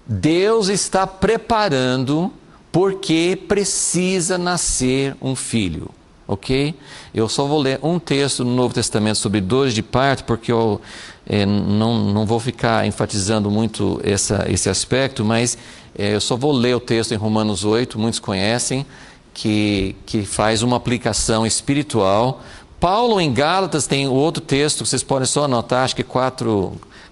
[SPEAKER 1] Deus está preparando porque precisa nascer um filho, ok? Eu só vou ler um texto no Novo Testamento sobre dores de parto, porque eu não vou ficar enfatizando muito esse aspecto, mas eu só vou ler o texto em Romanos 8, muitos conhecem, que faz uma aplicação espiritual. Paulo em Gálatas tem outro texto que vocês podem só anotar, acho que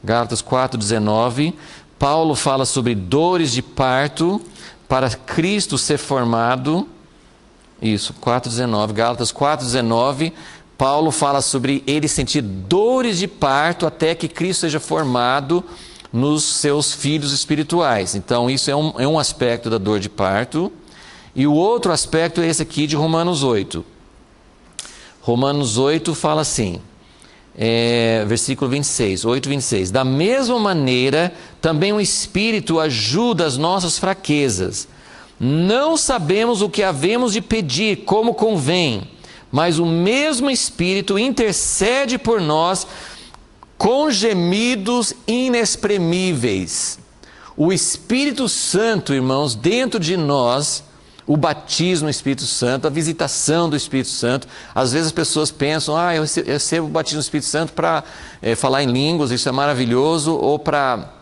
[SPEAKER 1] Gálatas 4,19. Paulo fala sobre dores de parto para Cristo ser formado. Isso, 4,19, Gálatas 4,19. Paulo fala sobre ele sentir dores de parto até que Cristo seja formado nos seus filhos espirituais. Então isso é um aspecto da dor de parto. E o outro aspecto é esse aqui de Romanos 8. Romanos 8 fala assim, versículo 26, 8:26. Da mesma maneira, também o Espírito ajuda as nossas fraquezas. Não sabemos o que havemos de pedir como convém, mas o mesmo Espírito intercede por nós com gemidos inexprimíveis. O Espírito Santo, irmãos, dentro de nós, o batismo no Espírito Santo, a visitação do Espírito Santo. Às vezes as pessoas pensam, eu recebo o batismo do Espírito Santo para falar em línguas, isso é maravilhoso, ou para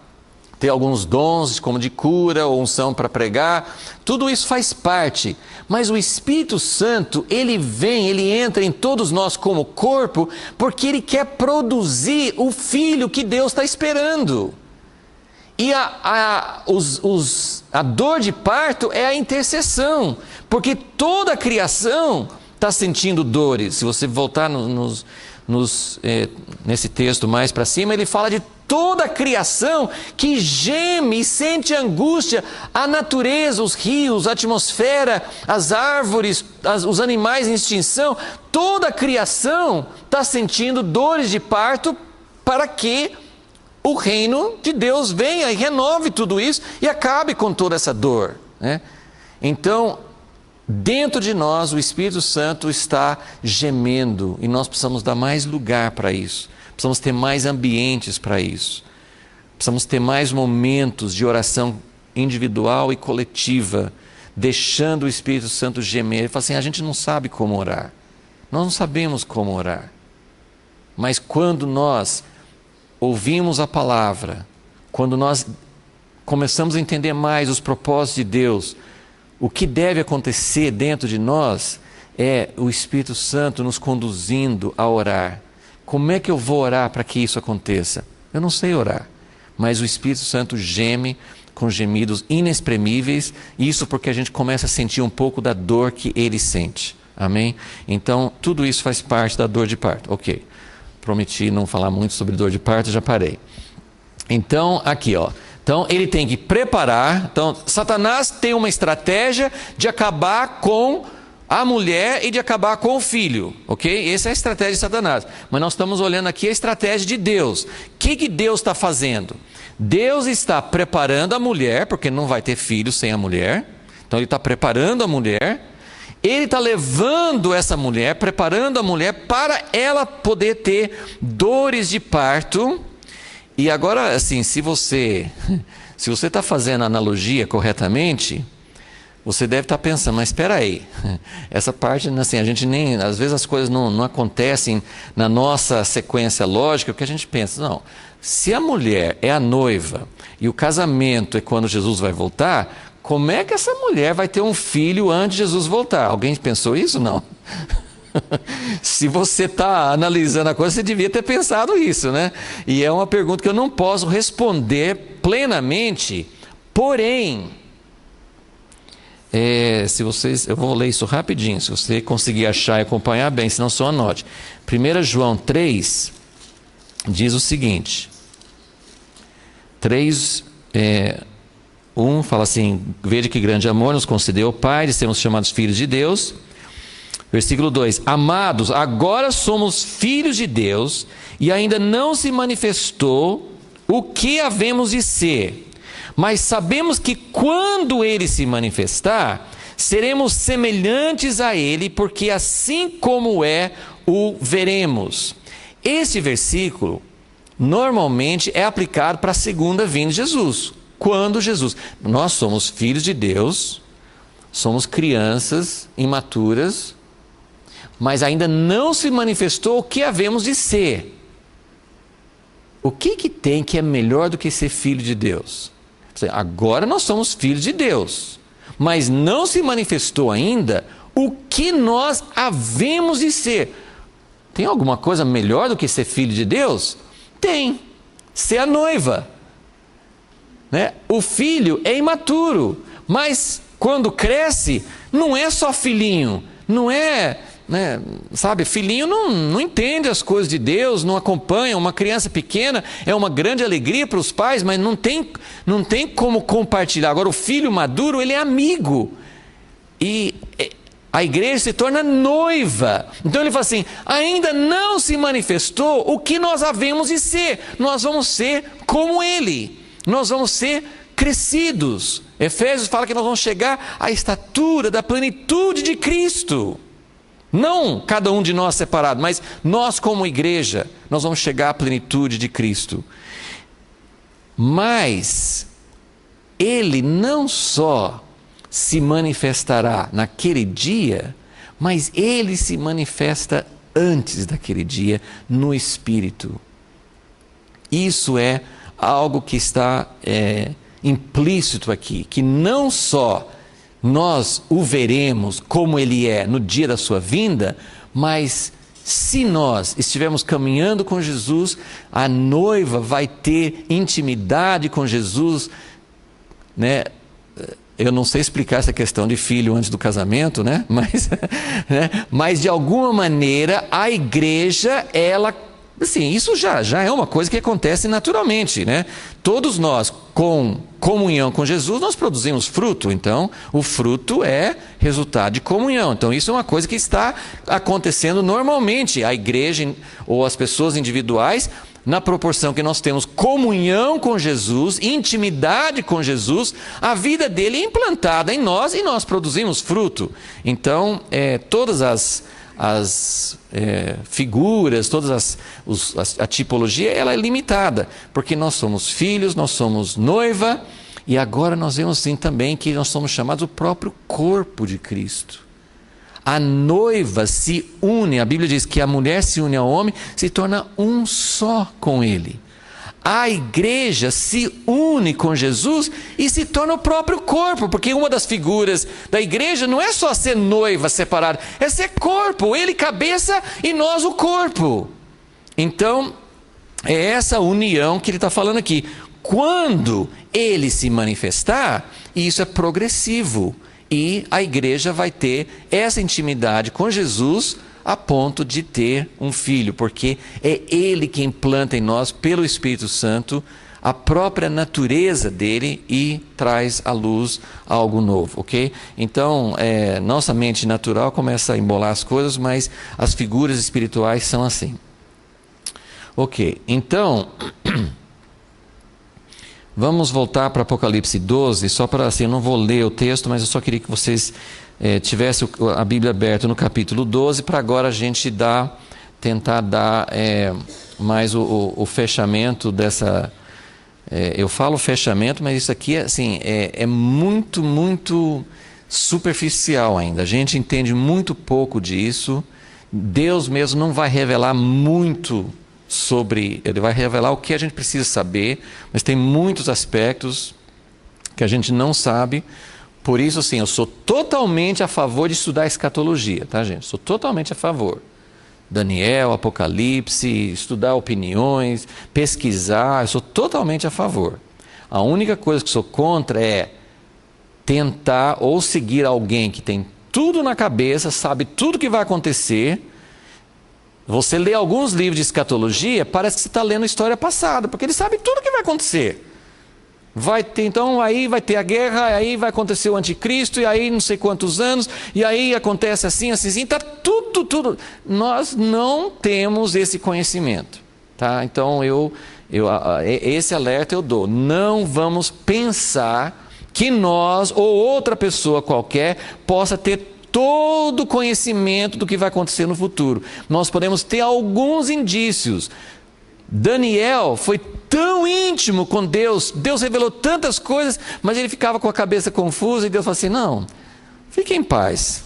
[SPEAKER 1] ter alguns dons, como de cura, ou unção para pregar. Tudo isso faz parte. Mas o Espírito Santo, ele vem, ele entra em todos nós como corpo, porque ele quer produzir o filho que Deus está esperando. E a dor de parto é a intercessão, porque toda a criação está sentindo dores. Se você voltar nesse texto mais para cima, ele fala de toda a criação que geme e sente angústia. A natureza, os rios, a atmosfera, as árvores, os animais em extinção, toda a criação está sentindo dores de parto para que o reino de Deus venha e renove tudo isso e acabe com toda essa dor, né? Então, dentro de nós, o Espírito Santo está gemendo e nós precisamos dar mais lugar para isso. Precisamos ter mais ambientes para isso. Precisamos ter mais momentos de oração individual e coletiva, deixando o Espírito Santo gemer. Ele fala assim, a gente não sabe como orar. Nós não sabemos como orar. Mas quando nós ouvimos a palavra, quando nós começamos a entender mais os propósitos de Deus, o que deve acontecer dentro de nós é o Espírito Santo nos conduzindo a orar. Como é que eu vou orar para que isso aconteça? Eu não sei orar, mas o Espírito Santo geme com gemidos inexprimíveis, isso porque a gente começa a sentir um pouco da dor que ele sente. Amém? Então, tudo isso faz parte da dor de parto. Ok. Prometi não falar muito sobre dor de parto, já parei. Então, aqui, ó. Então, ele tem que preparar. Então, Satanás tem uma estratégia de acabar com a mulher e de acabar com o filho, ok? Essa é a estratégia de Satanás. Mas nós estamos olhando aqui a estratégia de Deus. O que Deus está fazendo? Deus está preparando a mulher, porque não vai ter filho sem a mulher. Então, ele está preparando a mulher. Ele está levando essa mulher, preparando a mulher para ela poder ter dores de parto. E agora, assim, se você está fazendo a analogia corretamente, você deve estar pensando, mas espera aí, essa parte, assim, a gente nem, às vezes as coisas não acontecem na nossa sequência lógica, porque a gente pensa, não, se a mulher é a noiva e o casamento é quando Jesus vai voltar, como é que essa mulher vai ter um filho antes de Jesus voltar? Alguém pensou isso? Não. Se você está analisando a coisa, você devia ter pensado isso, né? E é uma pergunta que eu não posso responder plenamente, porém, eu vou ler isso rapidinho, se você conseguir achar e acompanhar bem, senão só anote. 1 João 3 diz o seguinte, 3, 1 fala assim, veja que grande amor nos concedeu o Pai de sermos chamados filhos de Deus. Versículo 2, amados, agora somos filhos de Deus e ainda não se manifestou o que havemos de ser, mas sabemos que quando Ele se manifestar, seremos semelhantes a Ele, porque assim como é, o veremos. Esse versículo normalmente é aplicado para a segunda vinda de Jesus. Quando Jesus, nós somos filhos de Deus, somos crianças imaturas, mas ainda não se manifestou o que havemos de ser. O que tem que é melhor do que ser filho de Deus? Agora nós somos filhos de Deus, mas não se manifestou ainda o que nós havemos de ser. Tem alguma coisa melhor do que ser filho de Deus? Tem. Ser a noiva. Né? O filho é imaturo, mas quando cresce, não é só filhinho, não é né, sabe, filhinho não entende as coisas de Deus, não acompanha. Uma criança pequena é uma grande alegria para os pais, mas não tem como compartilhar. Agora o filho maduro, ele é amigo, e a igreja se torna noiva. Então ele fala assim: ainda não se manifestou o que nós havemos de ser. Nós vamos ser como ele, nós vamos ser crescidos. Efésios fala que nós vamos chegar à estatura da plenitude de Cristo. Não cada um de nós separado, mas nós como igreja, nós vamos chegar à plenitude de Cristo. Mas ele não só se manifestará naquele dia, mas ele se manifesta antes daquele dia no Espírito. Isso é algo que está implícito aqui, que não só nós o veremos como ele é no dia da sua vinda, mas se nós estivermos caminhando com Jesus, a noiva vai ter intimidade com Jesus, né? Eu não sei explicar essa questão de filho antes do casamento, né? Mas de alguma maneira a igreja, ela, assim, isso já é uma coisa que acontece naturalmente, né? Todos nós, com comunhão com Jesus, nós produzimos fruto. Então, o fruto é resultado de comunhão. Então, isso é uma coisa que está acontecendo normalmente. A igreja ou as pessoas individuais, na proporção que nós temos comunhão com Jesus, intimidade com Jesus, a vida dele é implantada em nós e nós produzimos fruto. Então, todas as figuras, a tipologia, ela é limitada, porque nós somos filhos, nós somos noiva, e agora nós vemos sim também que nós somos chamados o próprio corpo de Cristo. A noiva se une, a Bíblia diz que a mulher se une ao homem, se torna um só com ele. A igreja se une com Jesus e se torna o próprio corpo, porque uma das figuras da igreja não é só ser noiva separada, é ser corpo, ele cabeça e nós o corpo. Então, é essa união que ele está falando aqui. Quando ele se manifestar, isso é progressivo, e a igreja vai ter essa intimidade com Jesus a ponto de ter um filho, porque é ele quem implanta em nós, pelo Espírito Santo, a própria natureza dele e traz à luz algo novo, ok? Então, nossa mente natural começa a embolar as coisas, mas as figuras espirituais são assim. Ok, então, vamos voltar para Apocalipse 12, só para assim, eu não vou ler o texto, mas eu só queria que vocês tivessem a Bíblia aberta no capítulo 12, para agora a gente tentar dar mais o fechamento dessa... eu falo fechamento, mas isso aqui assim, é muito, muito superficial ainda. A gente entende muito pouco disso. Deus mesmo não vai revelar muito sobre... Ele vai revelar o que a gente precisa saber, mas tem muitos aspectos que a gente não sabe. Por isso, assim, eu sou totalmente a favor de estudar escatologia, tá, gente? Sou totalmente a favor. Daniel, Apocalipse, estudar opiniões, pesquisar, eu sou totalmente a favor. A única coisa que sou contra é tentar ou seguir alguém que tem tudo na cabeça, sabe tudo que vai acontecer. Você lê alguns livros de escatologia, parece que você está lendo a história passada, porque ele sabe tudo que vai acontecer. Então aí vai ter a guerra, aí vai acontecer o anticristo, e aí não sei quantos anos, e aí acontece assim, está tudo. Nós não temos esse conhecimento, tá? Então esse alerta eu dou. Não vamos pensar que nós ou outra pessoa qualquer possa ter todo o conhecimento do que vai acontecer no futuro. Nós podemos ter alguns indícios. Daniel foi tão íntimo com Deus, Deus revelou tantas coisas, mas ele ficava com a cabeça confusa, e Deus falou assim: não, fique em paz,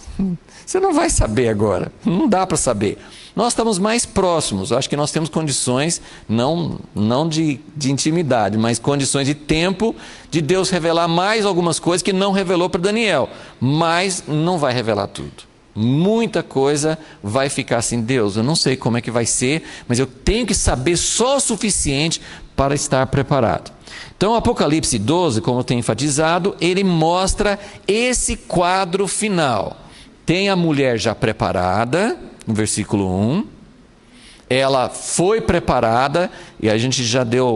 [SPEAKER 1] você não vai saber agora, não dá para saber. Nós estamos mais próximos, acho que nós temos condições, não de intimidade, mas condições de tempo, de Deus revelar mais algumas coisas que não revelou para Daniel, mas não vai revelar tudo. Muita coisa vai ficar assim: Deus, eu não sei como é que vai ser, mas eu tenho que saber só o suficiente para estar preparado. Então, Apocalipse 12, como eu tenho enfatizado, ele mostra esse quadro final. Tem a mulher já preparada, no versículo 1. Ela foi preparada, e a gente já deu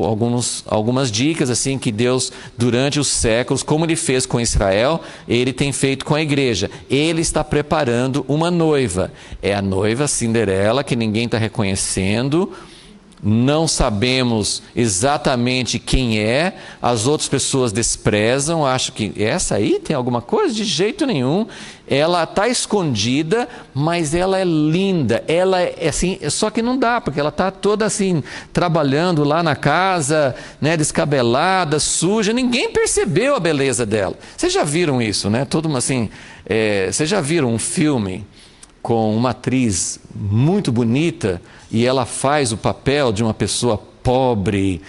[SPEAKER 1] algumas dicas assim que Deus, durante os séculos, como Ele fez com Israel, Ele tem feito com a igreja. Ele está preparando uma noiva. É a noiva Cinderela, que ninguém está reconhecendo. Não sabemos exatamente quem é, as outras pessoas desprezam, acham que essa aí tem alguma coisa, de jeito nenhum. Ela está escondida, mas ela é linda, ela é assim, só que não dá, porque ela está toda assim, trabalhando lá na casa, né, descabelada, suja, ninguém percebeu a beleza dela. Vocês já viram isso, né? Todo mundo assim, vocês já viram um filme com uma atriz muito bonita e ela faz o papel de uma pessoa pobre,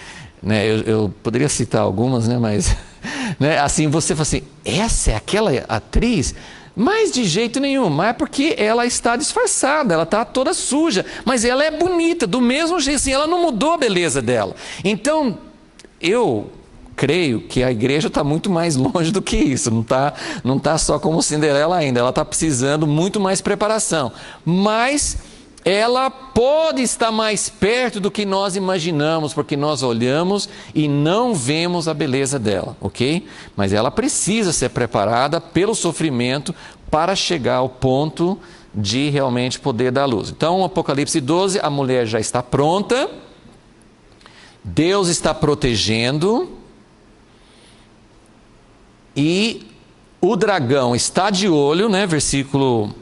[SPEAKER 1] né? Eu poderia citar algumas, né? Mas né? Assim, você fala assim, essa é aquela atriz? Mas de jeito nenhum, mas é porque ela está disfarçada, ela está toda suja, mas ela é bonita, do mesmo jeito, assim, ela não mudou a beleza dela. Então, eu creio que a igreja está muito mais longe do que isso, não tá só como Cinderela ainda, ela está precisando muito mais preparação, mas ela pode estar mais perto do que nós imaginamos, porque nós olhamos e não vemos a beleza dela, ok? Mas ela precisa ser preparada pelo sofrimento para chegar ao ponto de realmente poder dar luz. Então, Apocalipse 12, a mulher já está pronta, Deus está protegendo, e o dragão está de olho, né? Versículo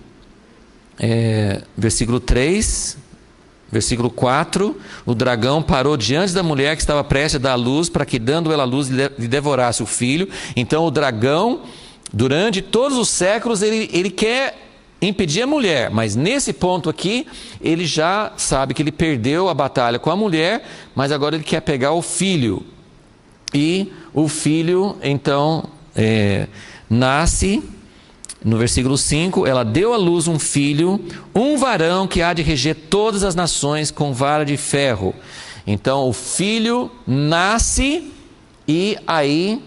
[SPEAKER 1] 3, versículo 4. O dragão parou diante da mulher que estava prestes a dar luz, para que, dando ela a luz, lhe devorasse o filho. Então o dragão, durante todos os séculos, ele quer impedir a mulher, mas nesse ponto aqui, ele já sabe que ele perdeu a batalha com a mulher, mas agora ele quer pegar o filho. E o filho, então, nasce, no versículo 5, ela deu à luz um filho, um varão que há de reger todas as nações com vara de ferro. Então o filho nasce e aí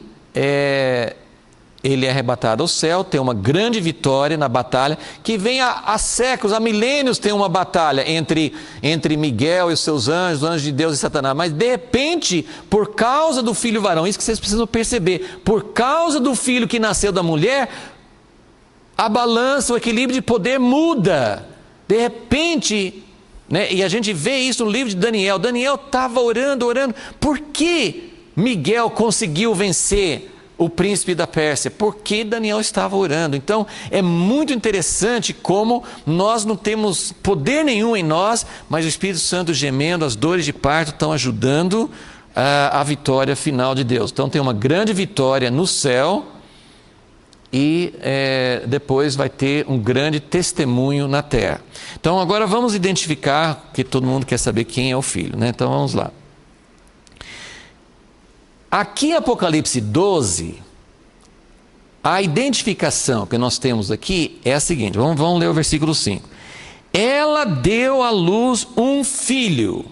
[SPEAKER 1] ele é arrebatado ao céu, tem uma grande vitória na batalha, que vem há séculos, há milênios tem uma batalha entre Miguel e os seus anjos, os anjos de Deus e Satanás, mas de repente, por causa do filho varão, isso que vocês precisam perceber, por causa do filho que nasceu da mulher, a balança, o equilíbrio de poder muda, de repente, né? E a gente vê isso no livro de Daniel. Daniel estava orando, por que Miguel conseguiu vencer o príncipe da Pérsia? Porque Daniel estava orando. Então é muito interessante como nós não temos poder nenhum em nós, mas o Espírito Santo gemendo, as dores de parto estão ajudando a vitória final de Deus. Então tem uma grande vitória no céu e depois vai ter um grande testemunho na terra. Então agora vamos identificar, que todo mundo quer saber quem é o filho, né? Então vamos lá. Aqui em Apocalipse 12, a identificação que nós temos aqui é a seguinte, vamos ler o versículo 5. Ela deu à luz um filho,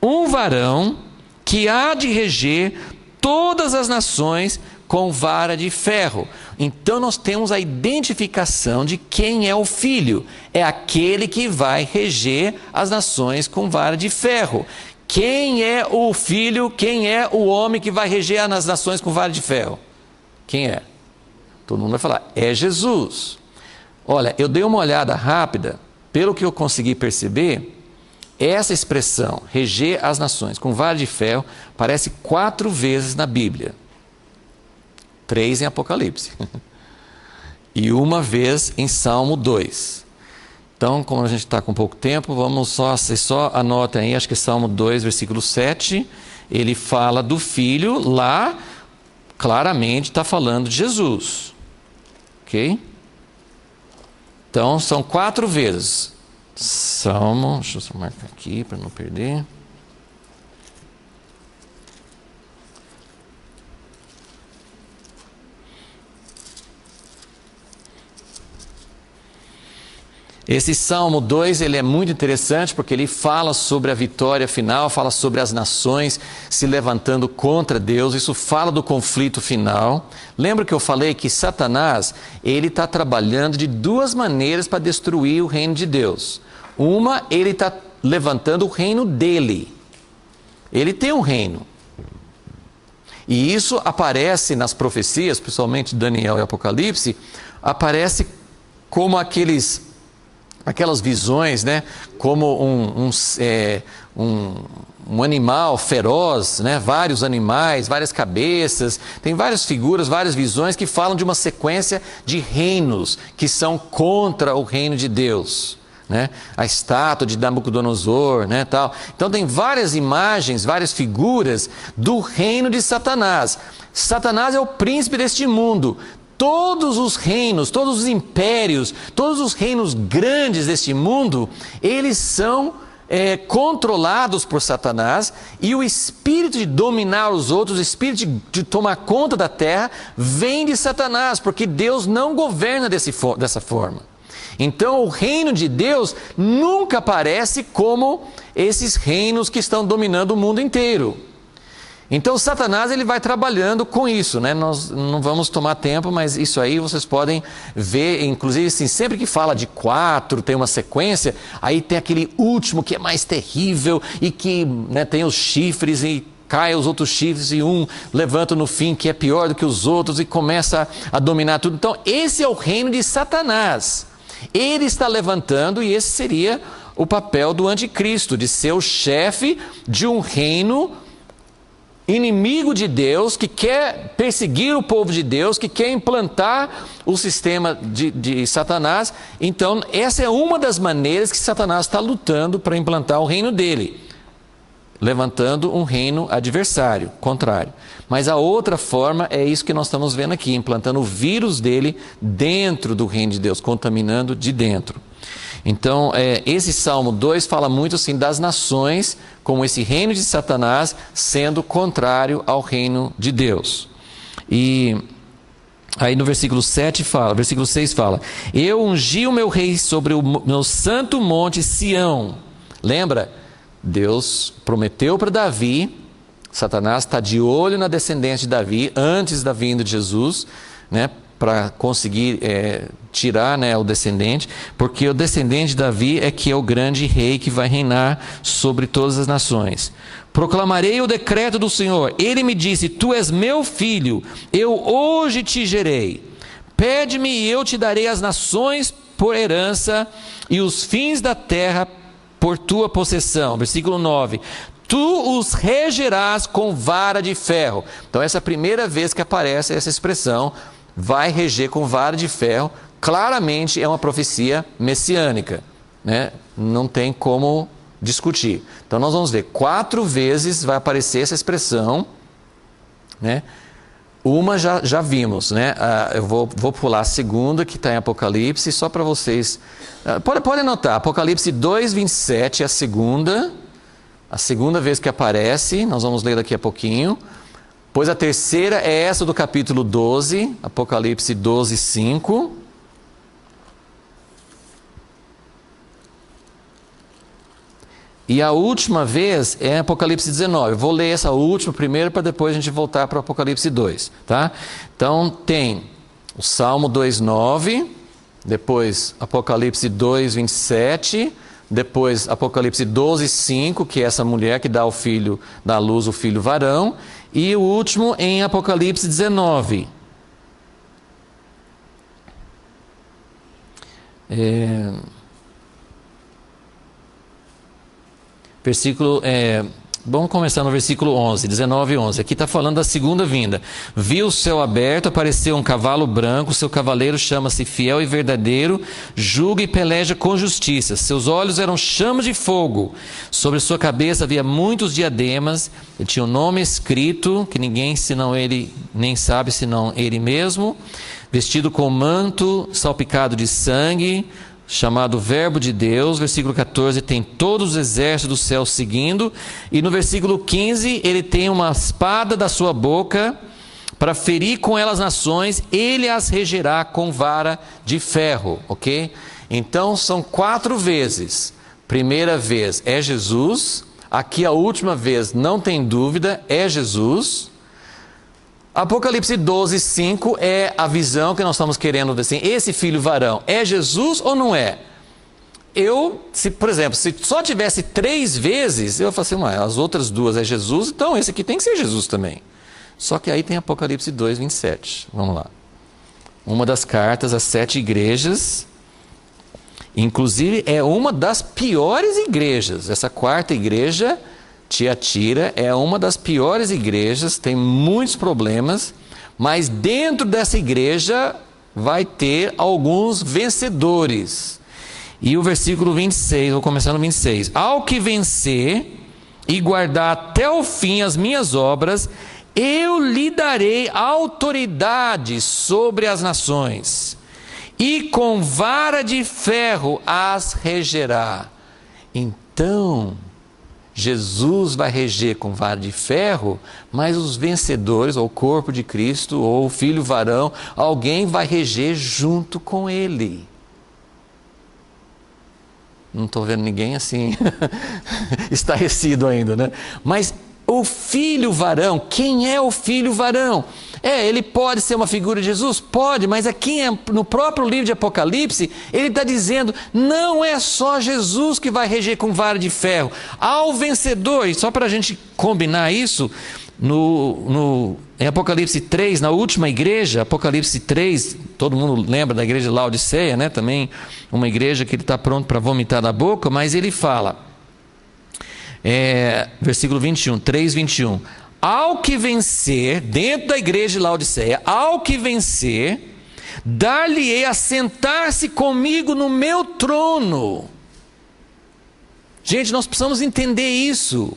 [SPEAKER 1] um varão, que há de reger todas as nações com vara de ferro. Então nós temos a identificação de quem é o filho. É aquele que vai reger as nações com vara de ferro. Quem é o filho, quem é o homem que vai reger as nações com vara de ferro? Quem é? Todo mundo vai falar, é Jesus. Olha, eu dei uma olhada rápida, pelo que eu consegui perceber, essa expressão, reger as nações com vara de ferro, aparece 4 vezes na Bíblia. 3 em Apocalipse. E 1 vez em Salmo 2. Então, como a gente está com pouco tempo, vocês só anotem aí, acho que Salmo 2, versículo 7, ele fala do filho, lá claramente está falando de Jesus. Ok? Então, são 4 vezes. Salmo, deixa eu só marcar aqui para não perder. Esse Salmo 2, ele é muito interessante porque ele fala sobre a vitória final, fala sobre as nações se levantando contra Deus, isso fala do conflito final. Lembra que eu falei que Satanás, ele está trabalhando de duas maneiras para destruir o reino de Deus. Uma, ele está levantando o reino dele. Ele tem um reino. E isso aparece nas profecias, principalmente Daniel e Apocalipse, aparece como aquelas visões, né? Como um animal feroz, né? Vários animais, várias cabeças, tem várias figuras, várias visões que falam de uma sequência de reinos que são contra o reino de Deus. Né? A estátua de Nabucodonosor, né, tal. Então tem várias imagens, várias figuras do reino de Satanás. Satanás é o príncipe deste mundo. Todos os reinos, todos os impérios, todos os reinos grandes deste mundo, eles são controlados por Satanás, e o espírito de dominar os outros, o espírito de tomar conta da terra, vem de Satanás, porque Deus não governa dessa forma. Então o reino de Deus nunca aparece como esses reinos que estão dominando o mundo inteiro. Então Satanás, ele vai trabalhando com isso, né? Nós não vamos tomar tempo, mas isso aí vocês podem ver, inclusive assim, sempre que fala de 4, tem uma sequência, aí tem aquele último que é mais terrível e que, né, tem os chifres e cai os outros chifres e um levanta no fim que é pior do que os outros e começa a dominar tudo. Então esse é o reino de Satanás. Ele está levantando, e esse seria o papel do anticristo, de ser o chefe de um reino inimigo de Deus, que quer perseguir o povo de Deus, que quer implantar o sistema de Satanás. Então essa é uma das maneiras que Satanás está lutando para implantar o reino dele, levantando um reino adversário, contrário. Mas a outra forma é isso que nós estamos vendo aqui, implantando o vírus dele dentro do reino de Deus, contaminando de dentro. Então, esse Salmo 2 fala muito assim das nações, como esse reino de Satanás sendo contrário ao reino de Deus. E aí no versículo 6 fala: eu ungi o meu rei sobre o meu santo monte Sião. Lembra? Deus prometeu para Davi, Satanás está de olho na descendência de Davi, antes da vinda de Jesus, né, para conseguir tirar, né, o descendente, porque o descendente de Davi é que é o grande rei que vai reinar sobre todas as nações. Proclamarei o decreto do Senhor. Ele me disse: tu és meu filho, eu hoje te gerei. Pede-me e eu te darei as nações por herança e os fins da terra por tua possessão. Versículo 9. Tu os regerás com vara de ferro. Então essa é a primeira vez que aparece essa expressão, vai reger com vara de ferro. Claramente é uma profecia messiânica, né? Não tem como discutir. Então nós vamos ver 4 vezes vai aparecer essa expressão, né? Uma já vimos, né? Eu vou pular a segunda, que está em Apocalipse, só para vocês. Pode anotar, Apocalipse 2, 27 é a segunda vez que aparece, nós vamos ler daqui a pouquinho. Pois a terceira é essa do capítulo 12, Apocalipse 12, 5. E a última vez é Apocalipse 19. Eu vou ler essa última primeiro para depois a gente voltar para o Apocalipse 2. Tá? Então tem o Salmo 2,9, depois Apocalipse 2, 27, depois Apocalipse 12, 5, que é essa mulher que dá à luz o filho varão, e o último em Apocalipse 19. Vamos começar no versículo 11, 19 e 11. Aqui está falando da segunda vinda. Viu o céu aberto, apareceu um cavalo branco, seu cavaleiro chama-se Fiel e Verdadeiro, julga e peleja com justiça. Seus olhos eram chamas de fogo. Sobre sua cabeça havia muitos diademas. Ele tinha um nome escrito, que ninguém senão ele, nem sabe senão ele mesmo. Vestido com manto salpicado de sangue, chamado Verbo de Deus. Versículo 14 tem todos os exércitos do céu seguindo, e no versículo 15 ele tem uma espada da sua boca para ferir com ela as nações, ele as regerá com vara de ferro, ok? Então são 4 vezes. Primeira vez é Jesus. Aqui a última vez, não tem dúvida, é Jesus. Apocalipse 12, 5 é a visão que nós estamos querendo ver assim. Esse filho varão é Jesus ou não é? Por exemplo, se só tivesse 3 vezes, eu falo assim, as outras 2 é Jesus, então esse aqui tem que ser Jesus também. Só que aí tem Apocalipse 2, 27. Vamos lá. Uma das cartas às 7 igrejas, inclusive é uma das piores igrejas. Essa 4ª igreja, Tiatira, é uma das piores igrejas, tem muitos problemas, mas dentro dessa igreja vai ter alguns vencedores. E o versículo 26, vou começar no 26. Ao que vencer e guardar até o fim as minhas obras, eu lhe darei autoridade sobre as nações, e com vara de ferro as regerá. Então, Jesus vai reger com vara de ferro, mas os vencedores, ou o corpo de Cristo, ou o filho varão, alguém vai reger junto com ele. Não estou vendo ninguém assim, estarrecido ainda, né? Mas o filho varão, quem é o filho varão? Ele pode ser uma figura de Jesus? Pode, mas aqui no próprio livro de Apocalipse, ele está dizendo, não é só Jesus que vai reger com vara de ferro. Ao vencedor, e só para a gente combinar isso, em Apocalipse 3, na última igreja, Apocalipse 3, todo mundo lembra da igreja de Laodiceia, né? Também uma igreja que ele está pronto para vomitar da boca, mas ele fala, versículo 21, 3, 21, ao que vencer, dentro da igreja de Laodiceia, ao que vencer, dar-lhe-ei a sentar-se comigo no meu trono. Gente, nós precisamos entender isso.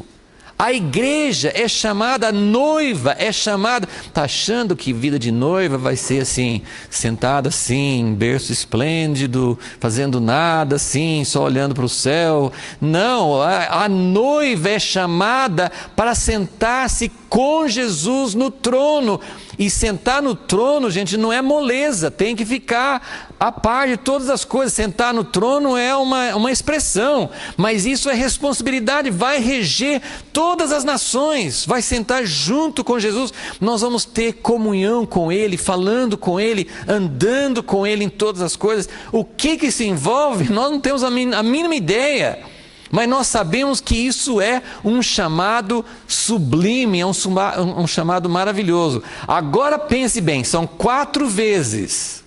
[SPEAKER 1] A igreja é chamada noiva, está achando que vida de noiva vai ser assim, sentada assim, em berço esplêndido, fazendo nada assim, só olhando para o céu. Não, a noiva é chamada para sentar-se com Jesus no trono. E sentar no trono, gente, não é moleza, tem que ficar a par de todas as coisas. Sentar no trono é uma expressão, mas isso é responsabilidade, vai reger todas as nações, vai sentar junto com Jesus. Nós vamos ter comunhão com Ele, falando com Ele, andando com Ele em todas as coisas. O que se envolve, nós não temos a mínima ideia. Mas nós sabemos que isso é um chamado sublime, é um chamado maravilhoso. Agora pense bem, são 4 vezes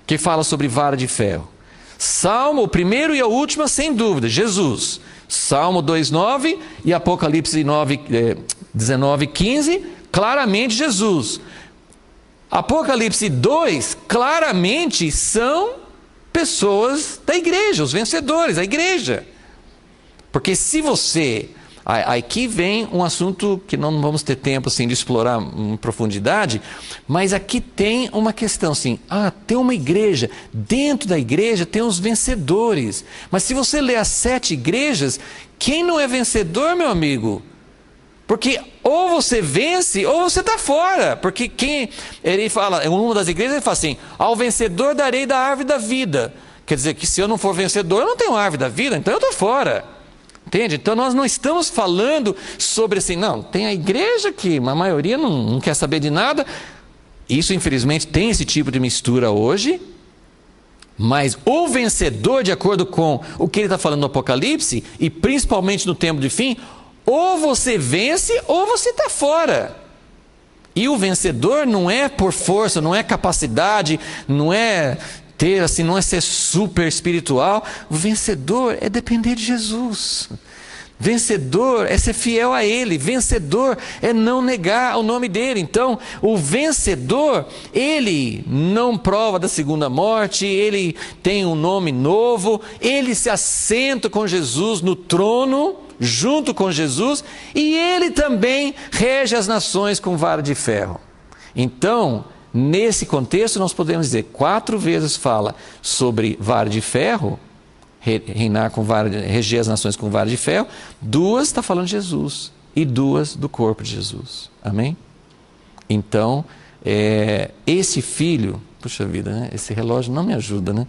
[SPEAKER 1] que fala sobre vara de ferro. Salmo, o primeiro e a última, sem dúvida, Jesus. Salmo 2,9 e Apocalipse 19,15, claramente Jesus. Apocalipse 2, claramente são pessoas da igreja, os vencedores, a igreja. Porque se você... Aqui vem um assunto que não vamos ter tempo assim, de explorar em profundidade, mas aqui tem uma questão assim, tem uma igreja, dentro da igreja tem os vencedores. Mas se você ler as 7 igrejas, quem não é vencedor, meu amigo? Porque ou você vence ou você está fora. Porque ele fala, em uma das igrejas ele fala assim, ao vencedor darei da árvore da vida. Quer dizer que se eu não for vencedor, eu não tenho árvore da vida, então eu estou fora. Entende? Então nós não estamos falando sobre assim, não, tem a igreja que a maioria não quer saber de nada. Isso infelizmente tem esse tipo de mistura hoje. Mas o vencedor, de acordo com o que ele está falando no Apocalipse, e principalmente no tempo de fim, ou você vence ou você está fora. E o vencedor não é por força, não é capacidade, não é não é ser super espiritual. O vencedor é depender de Jesus. Vencedor é ser fiel a Ele. Vencedor é não negar o nome dEle. Então, o vencedor, ele não prova da segunda morte, ele tem um nome novo, ele se assenta com Jesus no trono, junto com Jesus, e ele também rege as nações com vara de ferro. Então, nesse contexto, nós podemos dizer, 4 vezes fala sobre vara de ferro, reinar com reger as nações com vara de ferro, 2 está falando de Jesus, e 2 do corpo de Jesus. Amém? Então, esse filho, puxa vida, né? Esse relógio não me ajuda, né?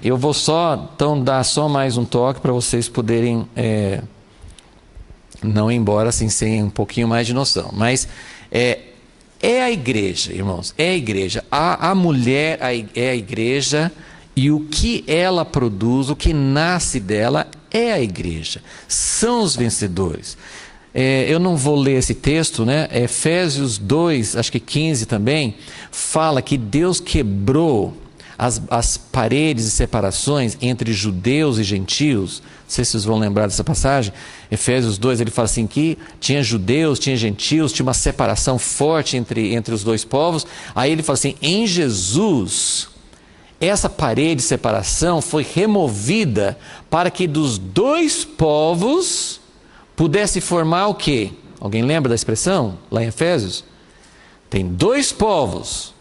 [SPEAKER 1] Eu vou então dar só mais um toque para vocês poderem não ir embora assim sem um pouquinho mais de noção. Mas é a igreja, irmãos, é a igreja. A mulher é a igreja, e o que ela produz, o que nasce dela é a igreja. São os vencedores. Eu não vou ler esse texto, né? Efésios 2, acho que 15 também, fala que Deus quebrou as paredes e separações entre judeus e gentios. Não sei se vocês vão lembrar dessa passagem. Efésios 2, ele fala assim que tinha judeus, tinha gentios, tinha uma separação forte entre os dois povos. Aí ele fala assim, em Jesus, essa parede de separação foi removida para que dos dois povos pudesse formar o quê? Alguém lembra da expressão lá em Efésios? Tem dois povos,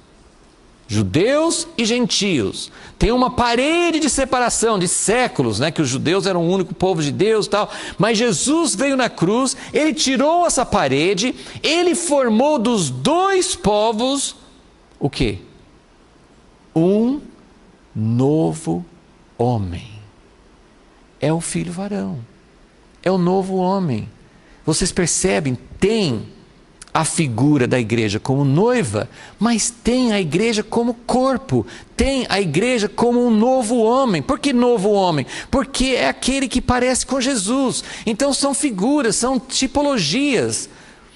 [SPEAKER 1] judeus e gentios. Tem uma parede de separação de séculos, né, que os judeus eram o único povo de Deus e tal. Mas Jesus veio na cruz, ele tirou essa parede, ele formou dos dois povos o quê? Um novo homem. É o filho varão. É o novo homem. Vocês percebem? Tem a figura da igreja como noiva, mas tem a igreja como corpo, tem a igreja como um novo homem. Por que novo homem? Porque é aquele que parece com Jesus. Então são figuras, são tipologias,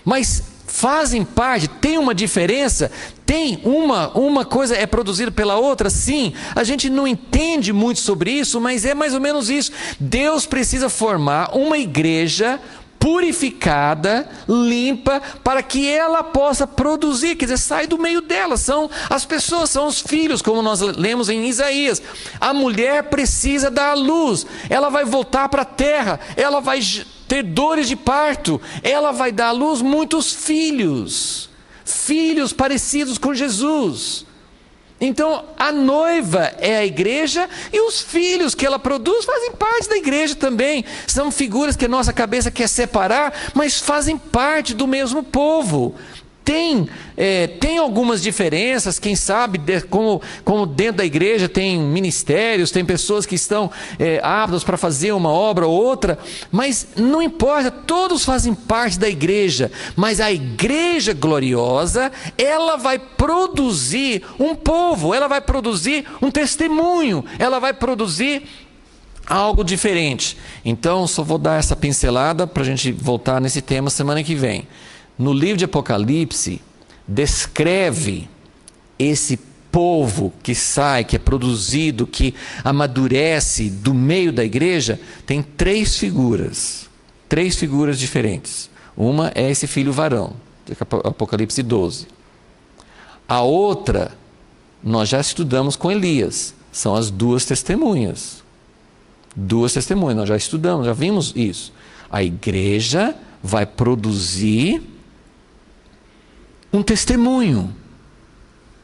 [SPEAKER 1] mas fazem parte. Tem uma diferença? Tem uma coisa é produzida pela outra? Sim. A gente não entende muito sobre isso, mas é mais ou menos isso. Deus precisa formar uma igreja purificada, limpa, para que ela possa produzir, quer dizer, sai do meio dela, são as pessoas, são os filhos, como nós lemos em Isaías. A mulher precisa dar à luz, ela vai voltar para a terra, ela vai ter dores de parto, ela vai dar à luz muitos filhos, filhos parecidos com Jesus. Então, a noiva é a igreja e os filhos que ela produz fazem parte da igreja também. São figuras que a nossa cabeça quer separar, mas fazem parte do mesmo povo. Tem algumas diferenças, quem sabe, como dentro da igreja tem ministérios, tem pessoas que estão aptas para fazer uma obra ou outra, mas não importa, todos fazem parte da igreja. Mas a igreja gloriosa, ela vai produzir um povo, ela vai produzir um testemunho, ela vai produzir algo diferente. Então, só vou dar essa pincelada para a gente voltar nesse tema semana que vem. No livro de Apocalipse, descreve esse povo que sai, que é produzido, que amadurece do meio da igreja. Tem três figuras diferentes. Uma é esse filho varão, Apocalipse 12. A outra, nós já estudamos com Elias, são as duas testemunhas. Duas testemunhas, nós já estudamos, já vimos isso. A igreja vai produzir um testemunho.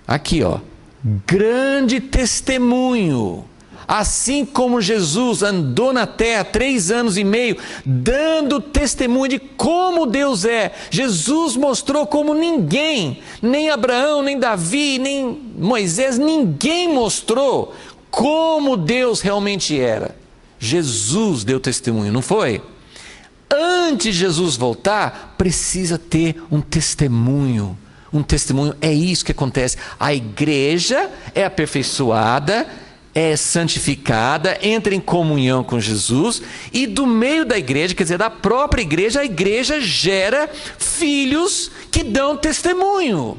[SPEAKER 1] Aqui, ó, grande testemunho. Assim como Jesus andou na terra 3 anos e meio, dando testemunho de como Deus é. Jesus mostrou como ninguém, nem Abraão, nem Davi, nem Moisés, ninguém mostrou como Deus realmente era. Jesus deu testemunho, não foi? Antes de Jesus voltar, precisa ter um testemunho. Um testemunho, é isso que acontece. A igreja é aperfeiçoada, é santificada, entra em comunhão com Jesus, e do meio da igreja, quer dizer, da própria igreja, a igreja gera filhos que dão testemunho.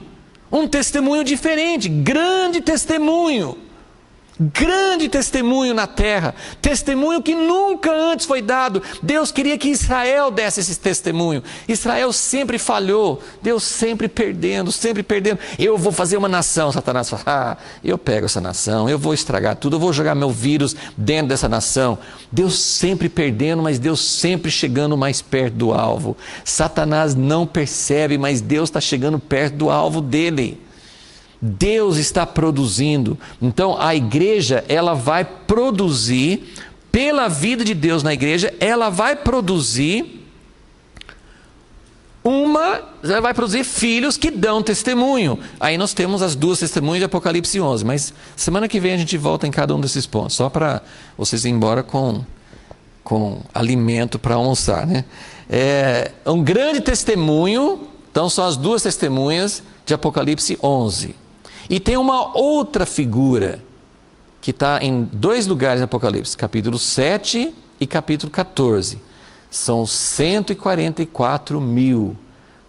[SPEAKER 1] Um testemunho diferente, grande testemunho. Grande testemunho na terra, testemunho que nunca antes foi dado. Deus queria que Israel desse esse testemunho. Israel sempre falhou, Deus sempre perdendo. Eu vou fazer uma nação. Satanás fala, eu pego essa nação, eu vou estragar tudo, eu vou jogar meu vírus dentro dessa nação. Deus sempre perdendo, mas Deus sempre chegando mais perto do alvo. Satanás não percebe, mas Deus está chegando perto do alvo dele. Deus está produzindo. Então a igreja, ela vai produzir, pela vida de Deus na igreja, ela vai produzir uma vai produzir filhos que dão testemunho. Aí nós temos as duas testemunhas de Apocalipse 11. Mas semana que vem a gente volta em cada um desses pontos. Só para vocês irem embora com alimento para almoçar, né? É um grande testemunho. Então são as duas testemunhas de Apocalipse 11. E tem uma outra figura que está em dois lugares no Apocalipse. Capítulo 7 e capítulo 14. São 144 mil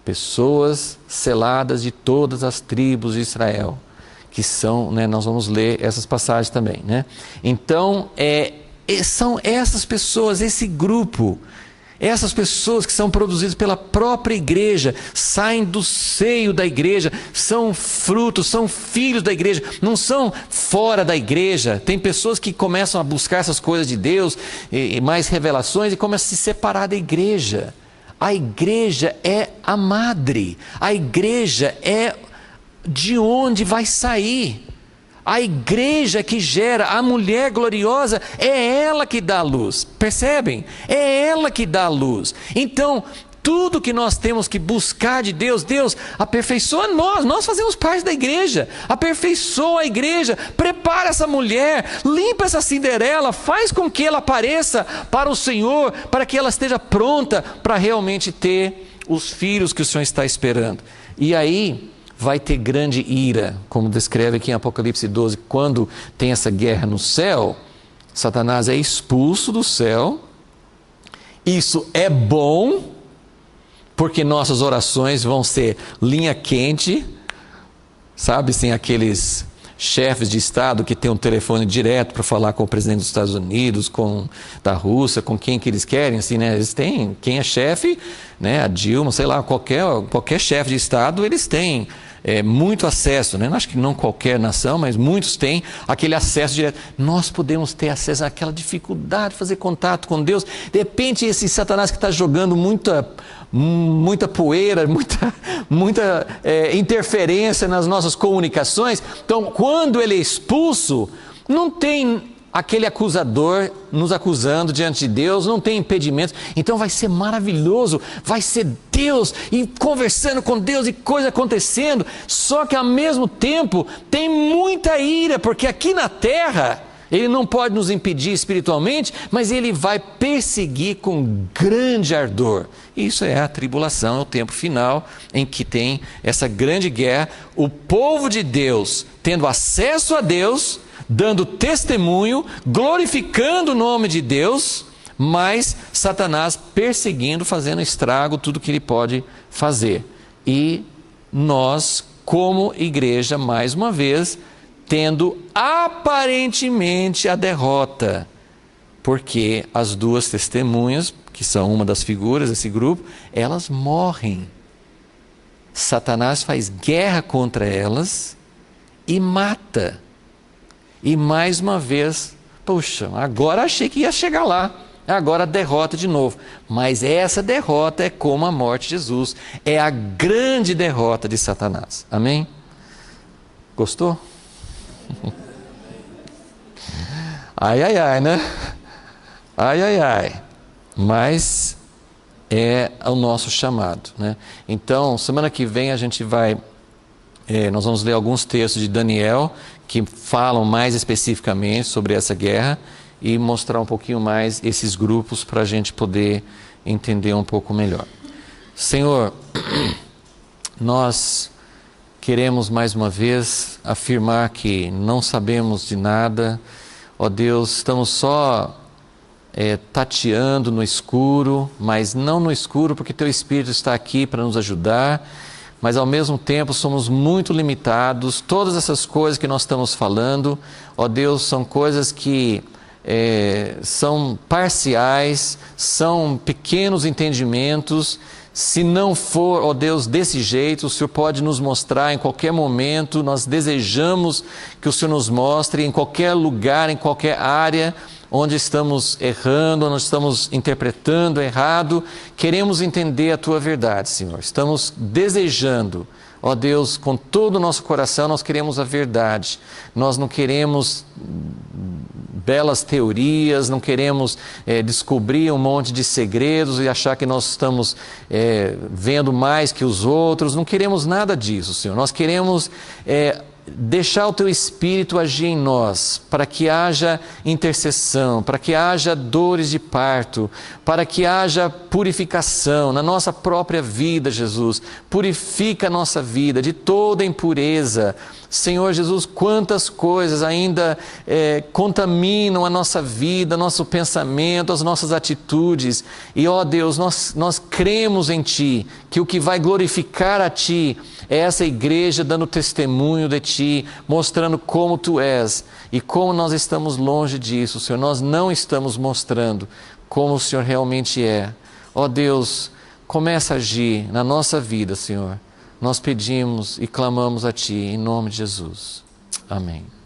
[SPEAKER 1] pessoas seladas de todas as tribos de Israel, que são, né, nós vamos ler essas passagens também, né? Então, são essas pessoas, esse grupo, essas pessoas que são produzidas pela própria igreja, saem do seio da igreja, são frutos, são filhos da igreja, não são fora da igreja. Tem pessoas que começam a buscar essas coisas de Deus, e mais revelações, e começam a se separar da igreja. A igreja é a madre, a igreja é de onde vai sair. A igreja que gera, a mulher gloriosa, é ela que dá a luz. Percebem? É ela que dá a luz. Então, tudo que nós temos que buscar de Deus, Deus aperfeiçoa nós fazemos parte da igreja. Aperfeiçoa a igreja, prepara essa mulher, limpa essa Cinderela, faz com que ela apareça para o Senhor, para que ela esteja pronta para realmente ter os filhos que o Senhor está esperando. E aí vai ter grande ira, como descreve aqui em Apocalipse 12, quando tem essa guerra no céu, Satanás é expulso do céu. Isso é bom, porque nossas orações vão ser linha quente, sabe, sem aqueles chefes de Estado que tem um telefone direto para falar com o presidente dos Estados Unidos, com da Rússia, com quem que eles querem, assim, né? Eles têm, quem é chefe, né? A Dilma, sei lá, qualquer chefe de Estado, eles têm muito acesso, né? Acho que não qualquer nação, mas muitos têm aquele acesso direto. Nós podemos ter acesso àquela dificuldade de fazer contato com Deus. De repente, esse Satanás que está jogando muita poeira, muita interferência nas nossas comunicações. Então, quando ele é expulso, não tem aquele acusador nos acusando diante de Deus, não tem impedimentos. Então vai ser maravilhoso, vai ser Deus e conversando com Deus e coisa acontecendo. Só que ao mesmo tempo tem muita ira, porque aqui na terra ele não pode nos impedir espiritualmente, mas ele vai perseguir com grande ardor. Isso é a tribulação, é o tempo final em que tem essa grande guerra, o povo de Deus tendo acesso a Deus, dando testemunho, glorificando o nome de Deus, mas Satanás perseguindo, fazendo estrago, tudo que ele pode fazer. E nós, como igreja, mais uma vez, tendo aparentemente a derrota, porque as duas testemunhas, que são uma das figuras desse grupo, elas morrem. Satanás faz guerra contra elas e mata. E mais uma vez, puxa, agora achei que ia chegar lá, agora derrota de novo. Mas essa derrota é como a morte de Jesus, é a grande derrota de Satanás. Amém? Gostou? Ai, ai, ai, né? Ai, ai, ai. Mas é o nosso chamado, né? Então, semana que vem a gente vai... nós vamos ler alguns textos de Daniel que falam mais especificamente sobre essa guerra e mostrar um pouquinho mais esses grupos para a gente poder entender um pouco melhor. Senhor, nós queremos mais uma vez afirmar que não sabemos de nada, ó Deus, estamos só tateando no escuro, mas não no escuro porque Teu Espírito está aqui para nos ajudar, mas ao mesmo tempo somos muito limitados. Todas essas coisas que nós estamos falando, ó Deus, são coisas que são parciais, são pequenos entendimentos. Se não for, ó Deus, desse jeito, o Senhor pode nos mostrar em qualquer momento. Nós desejamos que o Senhor nos mostre em qualquer lugar, em qualquer área onde estamos errando, onde estamos interpretando errado. Queremos entender a Tua verdade, Senhor. Estamos desejando, ó Deus, com todo o nosso coração, nós queremos a verdade. Nós não queremos belas teorias, não queremos descobrir um monte de segredos e achar que nós estamos vendo mais que os outros. Não queremos nada disso, Senhor. Nós queremos deixar o Teu Espírito agir em nós, para que haja intercessão, para que haja dores de parto, para que haja purificação na nossa própria vida, Jesus. Purifica a nossa vida de toda impureza. Senhor Jesus, quantas coisas ainda contaminam a nossa vida, nosso pensamento, as nossas atitudes. E, ó Deus, nós cremos em Ti, que o que vai glorificar a Ti é essa igreja dando testemunho de Ti, mostrando como Tu és e como nós estamos longe disso, Senhor. Nós não estamos mostrando como o Senhor realmente é. Ó Deus, começa a agir na nossa vida, Senhor. Nós pedimos e clamamos a Ti, em nome de Jesus. Amém.